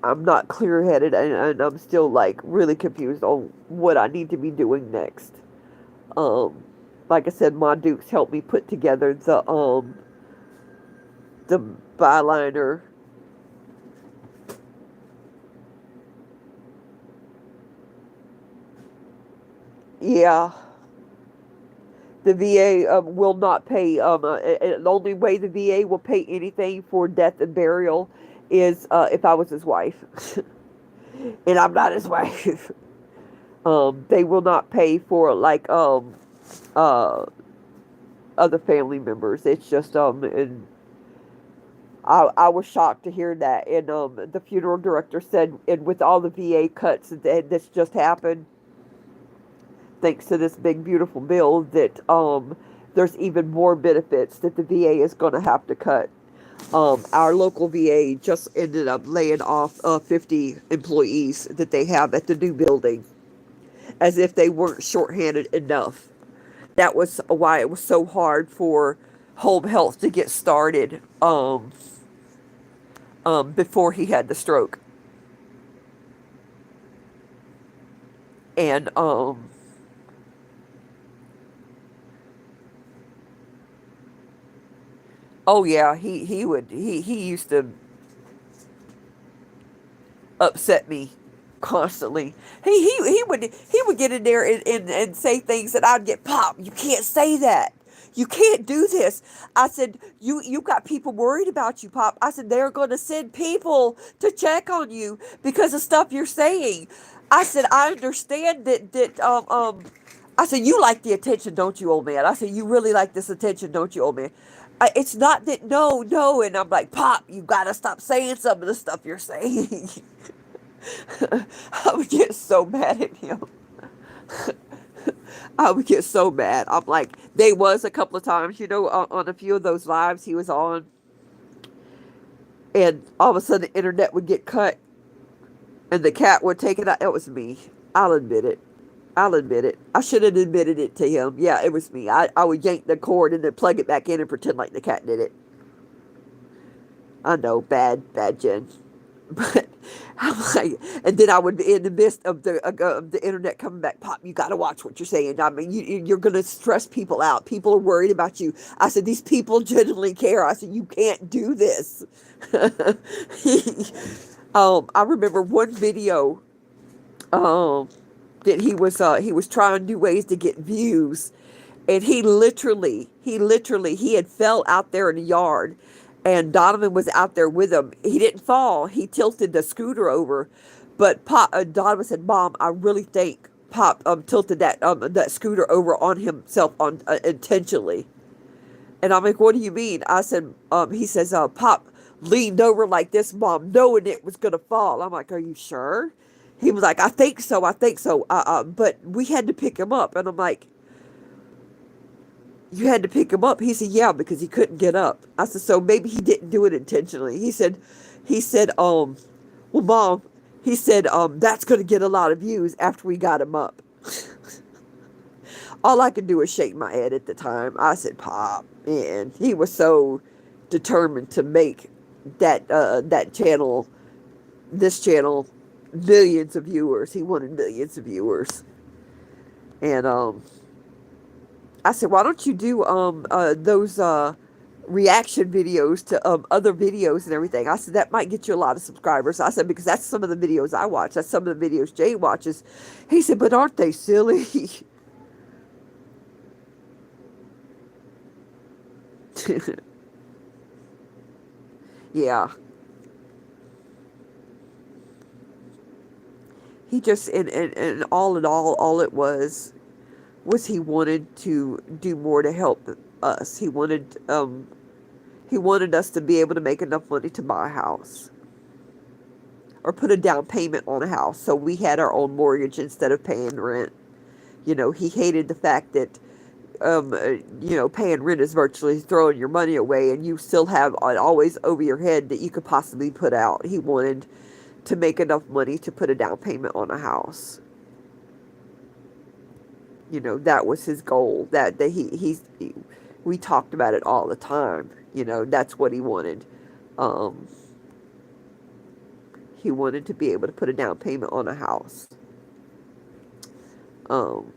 I'm not clear headed, and I'm still like really confused on what I need to be doing next. Um, like I said, my Dukes helped me put together the byliner. Yeah, the VA will not pay. The only way the VA will pay anything for death and burial is if I was his wife, and I'm not his wife. They will not pay for like uh other family members. It's just and I was shocked to hear that. And the funeral director said, and with all the VA cuts that's just happened, thanks to this big beautiful bill, that there's even more benefits that the VA is going to have to cut. Our local VA just ended up laying off 50 employees that they have at the new building, as if they weren't shorthanded enough. That was why it was so hard for home health to get started before he had the stroke. And oh yeah, he used to upset me constantly. He would get in there and say things that I'd get, Pop, you can't say that. You can't do this. I said, you got people worried about you, Pop. I said, they're going to send people to check on you because of stuff you're saying. I said, I understand that I said, you like the attention, don't you, old man? I said, you really like this attention, don't you, old man? It's not that, no, no. And I'm like, Pop, you got to stop saying some of the stuff you're saying. I would get so mad at him. I would get so mad. I'm like, there was a couple of times, on a few of those lives he was on, and all of a sudden the internet would get cut, and the cat would take it out. It was me. I'll admit it. I'll admit it. I should have admitted it to him. Yeah, it was me. I would yank the cord and then plug it back in and pretend like the cat did it. I know, bad Jen. But I'm like, and then I would be in the midst of the internet coming back. Pop, you got to watch what you're saying. I mean, you're going to stress people out. People are worried about you. I said, these people genuinely care. I said, you can't do this. I remember one video um, that he was trying new ways to get views, and he had fell out there in the yard, and Donovan was out there with him. He didn't fall. He tilted the scooter over, but Donovan said, "Mom, I really think Pop tilted that scooter over on himself on intentionally." And I'm like, "What do you mean?" I said, he says, "Pop leaned over like this, Mom, knowing it was gonna fall." I'm like, "Are you sure?" He was like, "I think so. I think so." But we had to pick him up, and I'm like, "You had to pick him up?" He said, "Yeah, because he couldn't get up." I said, "So maybe he didn't do it intentionally." He said, well, Mom, he said, that's going to get a lot of views after we got him up. All I could do was shake my head at the time. I said, Pop, man, he was so determined to make that channel, this channel, millions of viewers. He wanted millions of viewers. And, I said, why don't you do those reaction videos to other videos and everything? I said, that might get you a lot of subscribers. I said, because that's some of the videos I watch. That's some of the videos Jay watches. He said, but aren't they silly? Yeah. He just, and all in all it was he wanted to do more to help us. He wanted us to be able to make enough money to buy a house or put a down payment on a house so we had our own mortgage instead of paying rent. He hated the fact that paying rent is virtually throwing your money away and you still have always over your head that you could possibly put out. He wanted to make enough money to put a down payment on a house. That was his goal. We talked about it all the time. That's what he wanted. Um, He wanted to be able to put a down payment on a house. Um,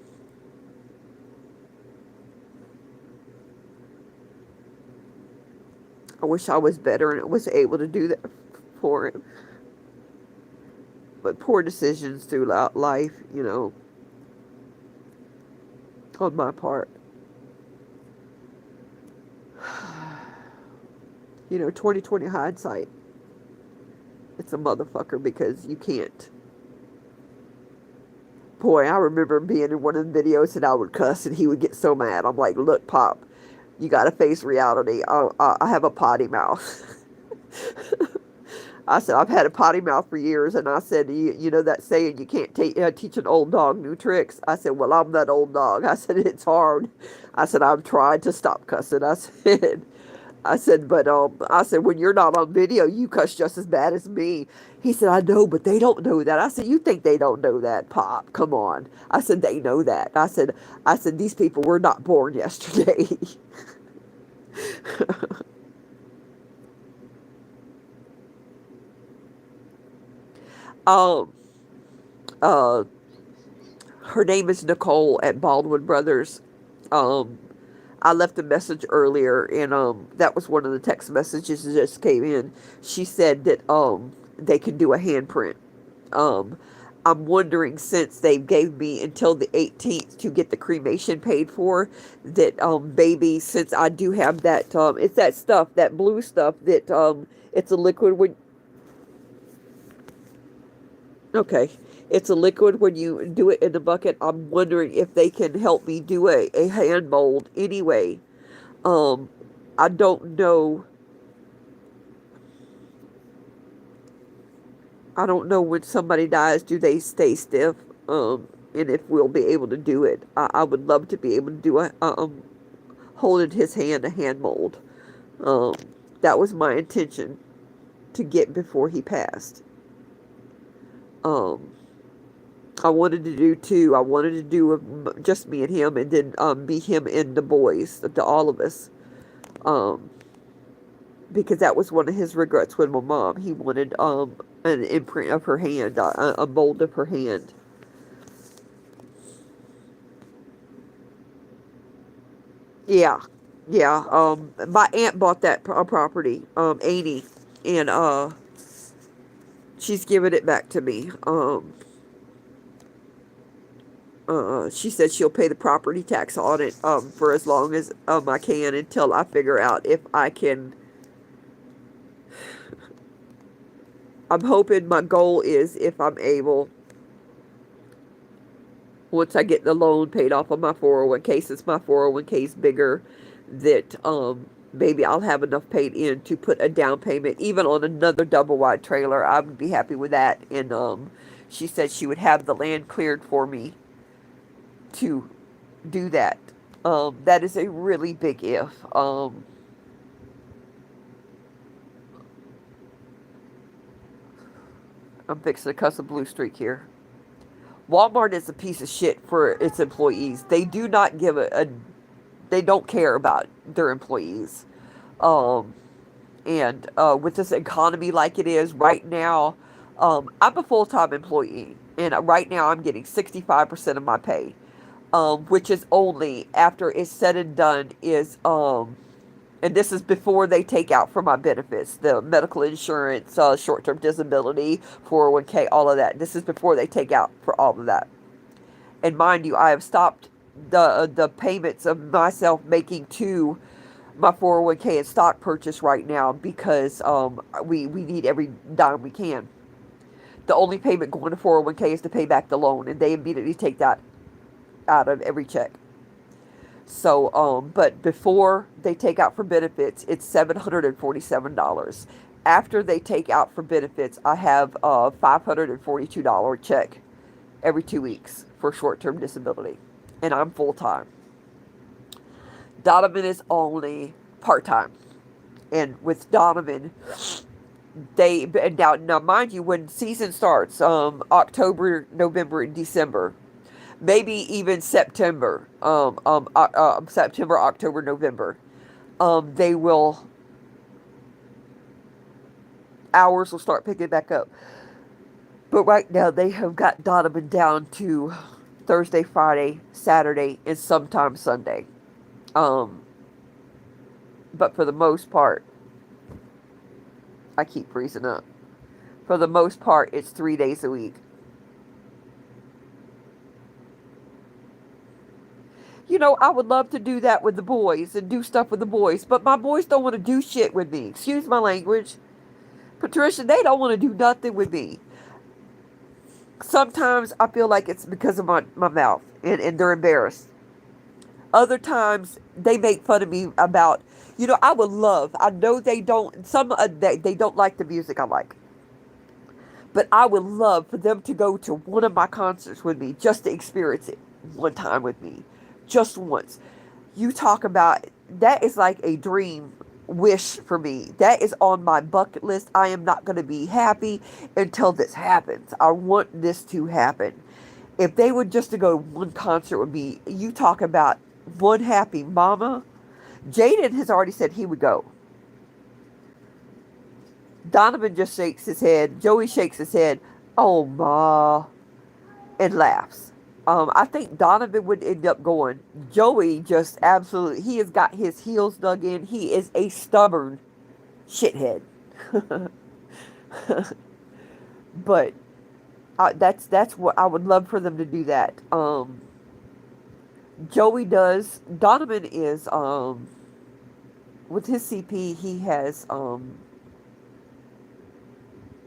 I wish I was better and I was able to do that for him. But poor decisions throughout life, on my part. 2020 hindsight. It's a motherfucker because you can't. Boy, I remember being in one of the videos and I would cuss and he would get so mad. I'm like, look, Pop, you got to face reality. I have a potty mouth. I said, I've had a potty mouth for years. And I said, you know that saying, you can't teach an old dog new tricks? I said, well, I'm that old dog. I said, it's hard. I said, I've tried to stop cussing. But I said, when you're not on video, you cuss just as bad as me. He said, I know, but they don't know that. I said, you think they don't know that, Pop? Come on. I said, they know that. I said, these people were not born yesterday. um, uh, her name is Nicole at Baldwin Brothers. Um, I left a message earlier, and that was one of the text messages that just came in. She said that they can do a handprint. Um, I'm wondering, since they gave me until the 18th to get the cremation paid for, that baby, since I do have that it's that stuff, that blue stuff that it's a liquid when okay. It's a liquid when you do it in the bucket. I'm wondering if they can help me do a hand mold anyway. Um, I don't know. I don't know when somebody dies, do they stay stiff? And if we'll be able to do it. I would love to be able to do holding his hand, a hand mold. Um, that was my intention to get before he passed. Um, I wanted to do two. I wanted to do just me and him, and then be him and the boys, all of us. Um, because that was one of his regrets with my mom. He wanted an imprint of her hand, a mold of her hand. Yeah, yeah. My aunt bought that property, Amy, and she's giving it back to me. She said she'll pay the property tax on it for as long as I can, until I figure out if I can. I'm hoping, my goal is, if I'm able, once I get the loan paid off on my 401k, since my 401k is bigger, that maybe I'll have enough paid in to put a down payment, even on another double wide trailer. I would be happy with that. And she said she would have the land cleared for me to do that. That is a really big if. I'm fixing to cuss a blue streak here. Walmart is a piece of shit for its employees. They do not give they don't care about their employees. Um, and with this economy like it is right now, I'm a full-time employee, and right now I'm getting 65% of my pay, which is only, after it's said and done, is and this is before they take out for my benefits, the medical insurance, short-term disability, 401k, all of that. This is before they take out for all of that. And mind you, I have stopped the payments of myself making to my 401k and stock purchase right now, because we need every dime we can. The only payment going to 401k is to pay back the loan, and they immediately take that out of every check. So, but before they take out for benefits, it's $747. After they take out for benefits, I have a $542 check every 2 weeks for short-term disability, and I'm full-time. Donovan is only part-time, and with Donovan, and now mind you, when season starts, October, November, and December, maybe even September, September, October, November, they will, hours will start picking back up. But right now they have got Donovan down to Thursday, Friday, Saturday, and sometimes Sunday. Um, but for the most part, I keep freezing up. For the most part, it's 3 days a week. You know, I would love to do that with the boys and do stuff with the boys, but my boys don't want to do shit with me. Excuse my language. Patricia, they don't want to do nothing with me. Sometimes I feel like it's because of my mouth and they're embarrassed. Other times they make fun of me about, I would love, I know they don't, they don't like the music I like, but I would love for them to go to one of my concerts with me just to experience it one time with me. Just once. You talk about, that is like a dream wish for me. That is on my bucket list. I am not going to be happy until this happens. I want this to happen. If they would just to go to one concert with me, you talk about one happy mama. Jaden has already said he would go. Donovan just shakes his head. Joey shakes his head. Oh, ma. And laughs. I think Donovan would end up going. Joey just absolutely, he has got his heels dug in. He is a stubborn shithead. But that's what I would love for them to do that. Joey does. Donovan is with his CP. He has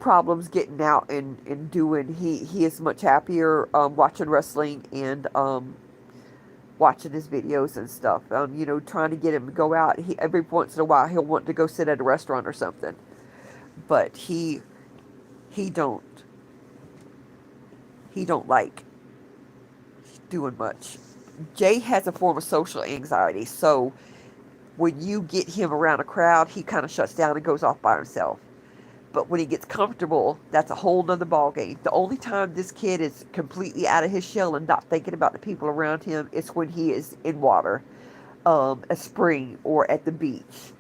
problems getting out and doing. He is much happier watching wrestling and watching his videos and stuff. Trying to get him to go out. Every once in a while he'll want to go sit at a restaurant or something, but he don't like doing much. Jay has a form of social anxiety, so when you get him around a crowd, he kind of shuts down and goes off by himself. But when he gets comfortable, that's a whole nother ballgame. The only time this kid is completely out of his shell and not thinking about the people around him is when he is in water, a spring or at the beach.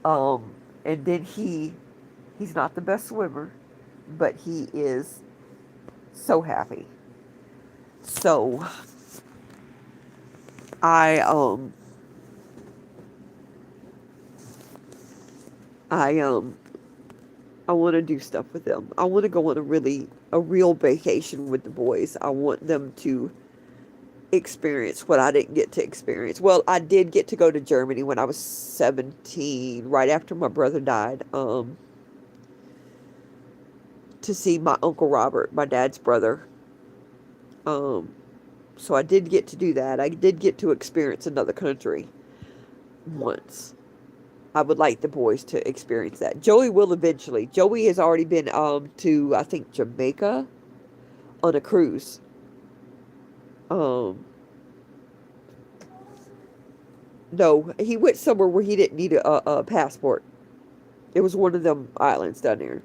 And then he's not the best swimmer, but he is so happy. So I I want to do stuff with them. I want to go on a real vacation with the boys. I want them to experience what I didn't get to experience. Well, I did get to go to Germany when I was 17, right after my brother died, to see my Uncle Robert, my dad's brother. So I did get to do that. I did get to experience another country once. I would like the boys to experience that. Joey will eventually. Joey has already been to, I think, Jamaica on a cruise. No, he went somewhere where he didn't need a passport. It was one of them islands down there.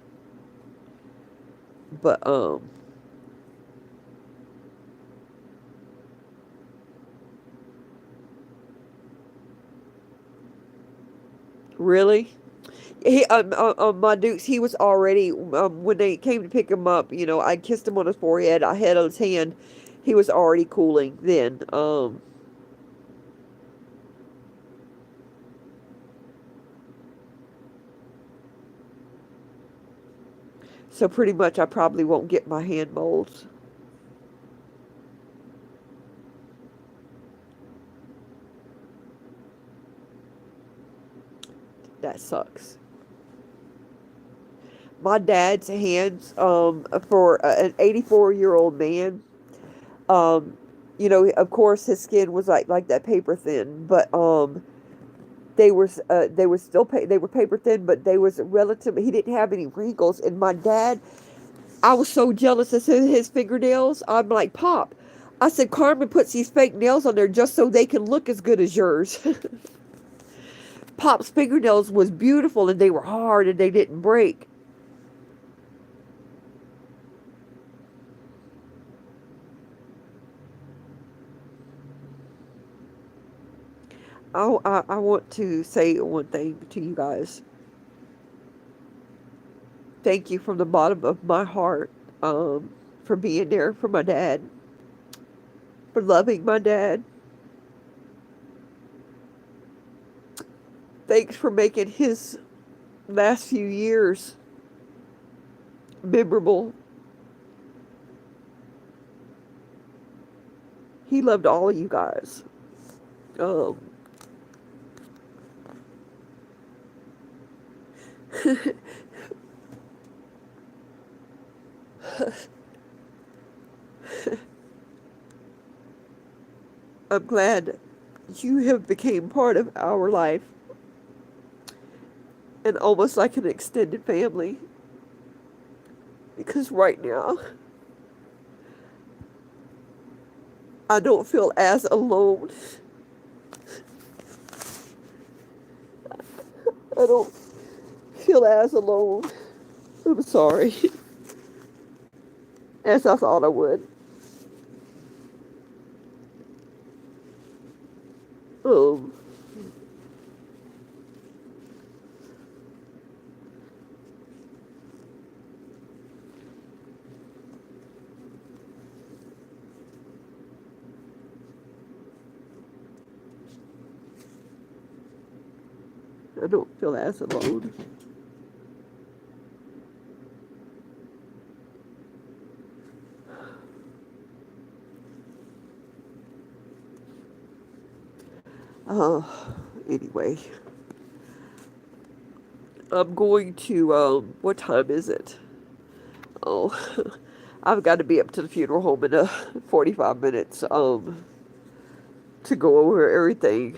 But really? My Dukes, he was already, when they came to pick him up, I kissed him on his forehead, I held his hand, he was already cooling then. So pretty much I probably won't get my hand molds. That sucks. My dad's hands, for an 84-year-old man, um, of course his skin was like that paper thin, but they were still they were paper thin, but they was relatively. He didn't have any wrinkles, and my dad, I was so jealous of his fingernails. I'm like, Pop, I said Carmen puts these fake nails on there just so they can look as good as yours. Pop's fingernails was beautiful and they were hard and they didn't break. I want to say one thing to you guys. Thank you from the bottom of my heart for being there for my dad, for loving my dad. Thanks for making his last few years memorable. He loved all of you guys. Um, I'm glad you have become part of our life and almost like an extended family. Because right now, I don't feel as alone. I don't feel as alone. I'm sorry. As I thought I would. Um, I don't feel as alone. Uh, anyway, I'm going to, what time is it? Oh, I've got to be up to the funeral home in 45 minutes, to go over everything.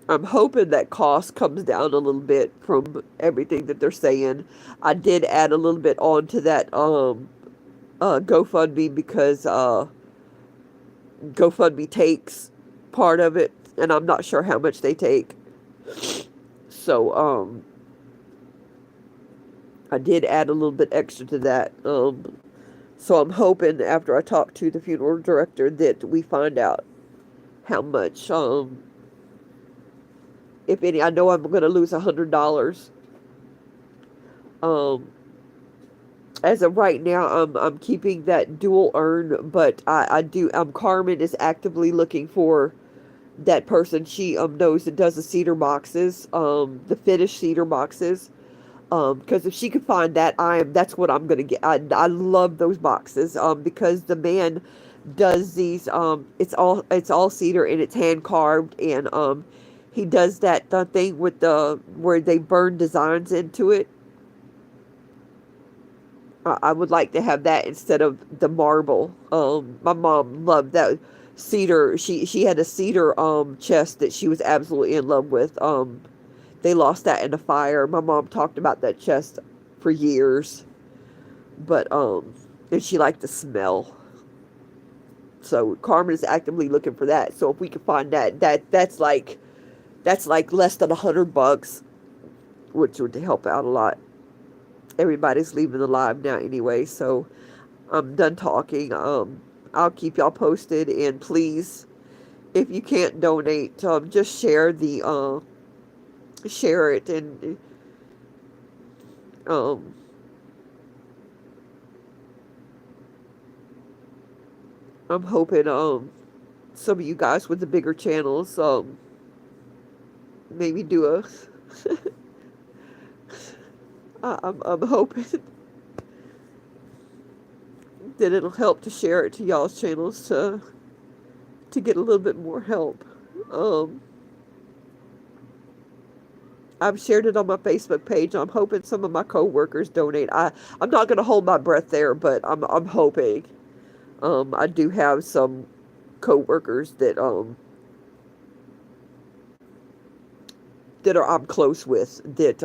I'm hoping that cost comes down a little bit from everything that they're saying. I did add a little bit on to that, GoFundMe because, GoFundMe takes part of it, and I'm not sure how much they take. So, I did add a little bit extra to that. So I'm hoping after I talk to the funeral director that we find out how much, if any. I know I'm going to lose $100. Um, as of right now, I'm keeping that dual urn, but I do. Carmen is actively looking for that person. She knows that does the cedar boxes, the finished cedar boxes. Because if she could find that, that's what I'm gonna get. I love those boxes. Because the man does these. It's all cedar and it's hand carved, and he does that the thing with the where they burn designs into it. I would like to have that instead of the marble. My mom loved that cedar. She had a cedar chest that she was absolutely in love with. They lost that in a fire. My mom talked about that chest for years, but and she liked the smell. So Carmen is actively looking for that. So if we could find that, that's like less than $100, which would help out a lot. Everybody's leaving alive now anyway, so I'm done talking. I'll keep y'all posted, and please, if you can't donate, just share it, and um I'm hoping some of you guys with the bigger channels maybe do a I'm hoping that it'll help to share it to y'all's channels to get a little bit more help. Um, I've shared it on my Facebook page. I'm hoping some of my coworkers donate. I'm not going to hold my breath there, but I'm hoping. I do have some coworkers that I'm close with that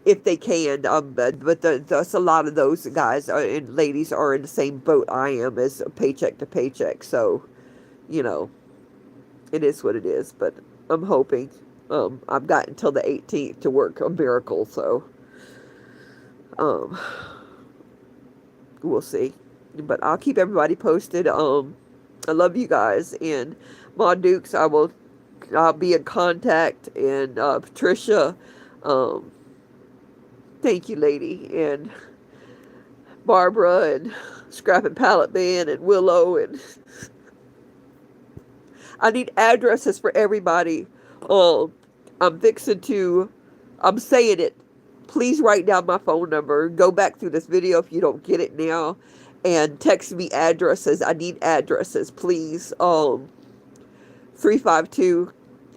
if they can, that's a lot of those guys and ladies are in the same boat I am, as paycheck to paycheck. So, you know, it is what it is. But I'm hoping. I've got until the 18th to work a miracle, so um, we'll see. But I'll keep everybody posted. I love you guys, and Ma Dukes, I'll be in contact, and Patricia, um, thank you, lady, and Barbara and Scrap and Pallet Man and Willow, and I need addresses for everybody. Um, I'm fixing to, I'm saying it. Please write down my phone number. Go back through this video if you don't get it now, and text me addresses. I need addresses, please. 352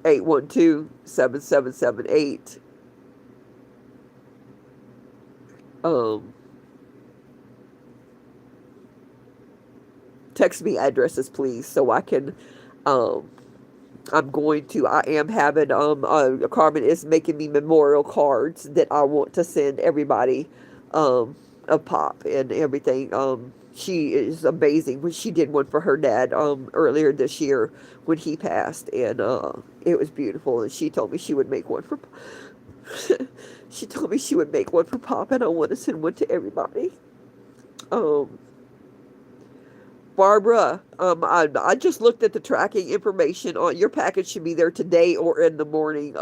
812 7778. Um, text me addresses, please, so I can, um, I am having, Carmen is making me memorial cards that I want to send everybody, of Pop and everything. She is amazing. When she did one for her dad, earlier this year when he passed, and, it was beautiful, and she told me she would make one for, she told me she would make one for Pop, and I want to send one to everybody. Um, Barbara, I just looked at the tracking information on your package. Should be there today or in the morning.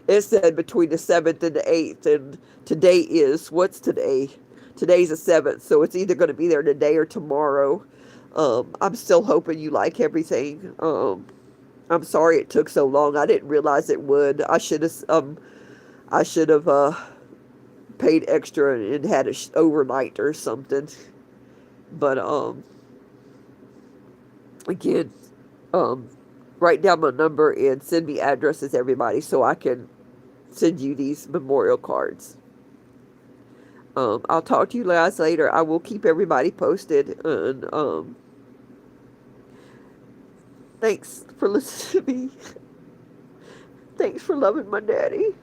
It said between the 7th and the 8th, and today is, what's today? Today's the 7th, so it's either going to be there today or tomorrow. I'm still hoping you like everything. I'm sorry it took so long. I didn't realize it would. I should have paid extra and had it overnight or something. But again, um, write down my number and send me addresses, everybody, so I can send you these memorial cards. I'll talk to you guys later. I will keep everybody posted, and thanks for listening to me. Thanks for loving my daddy.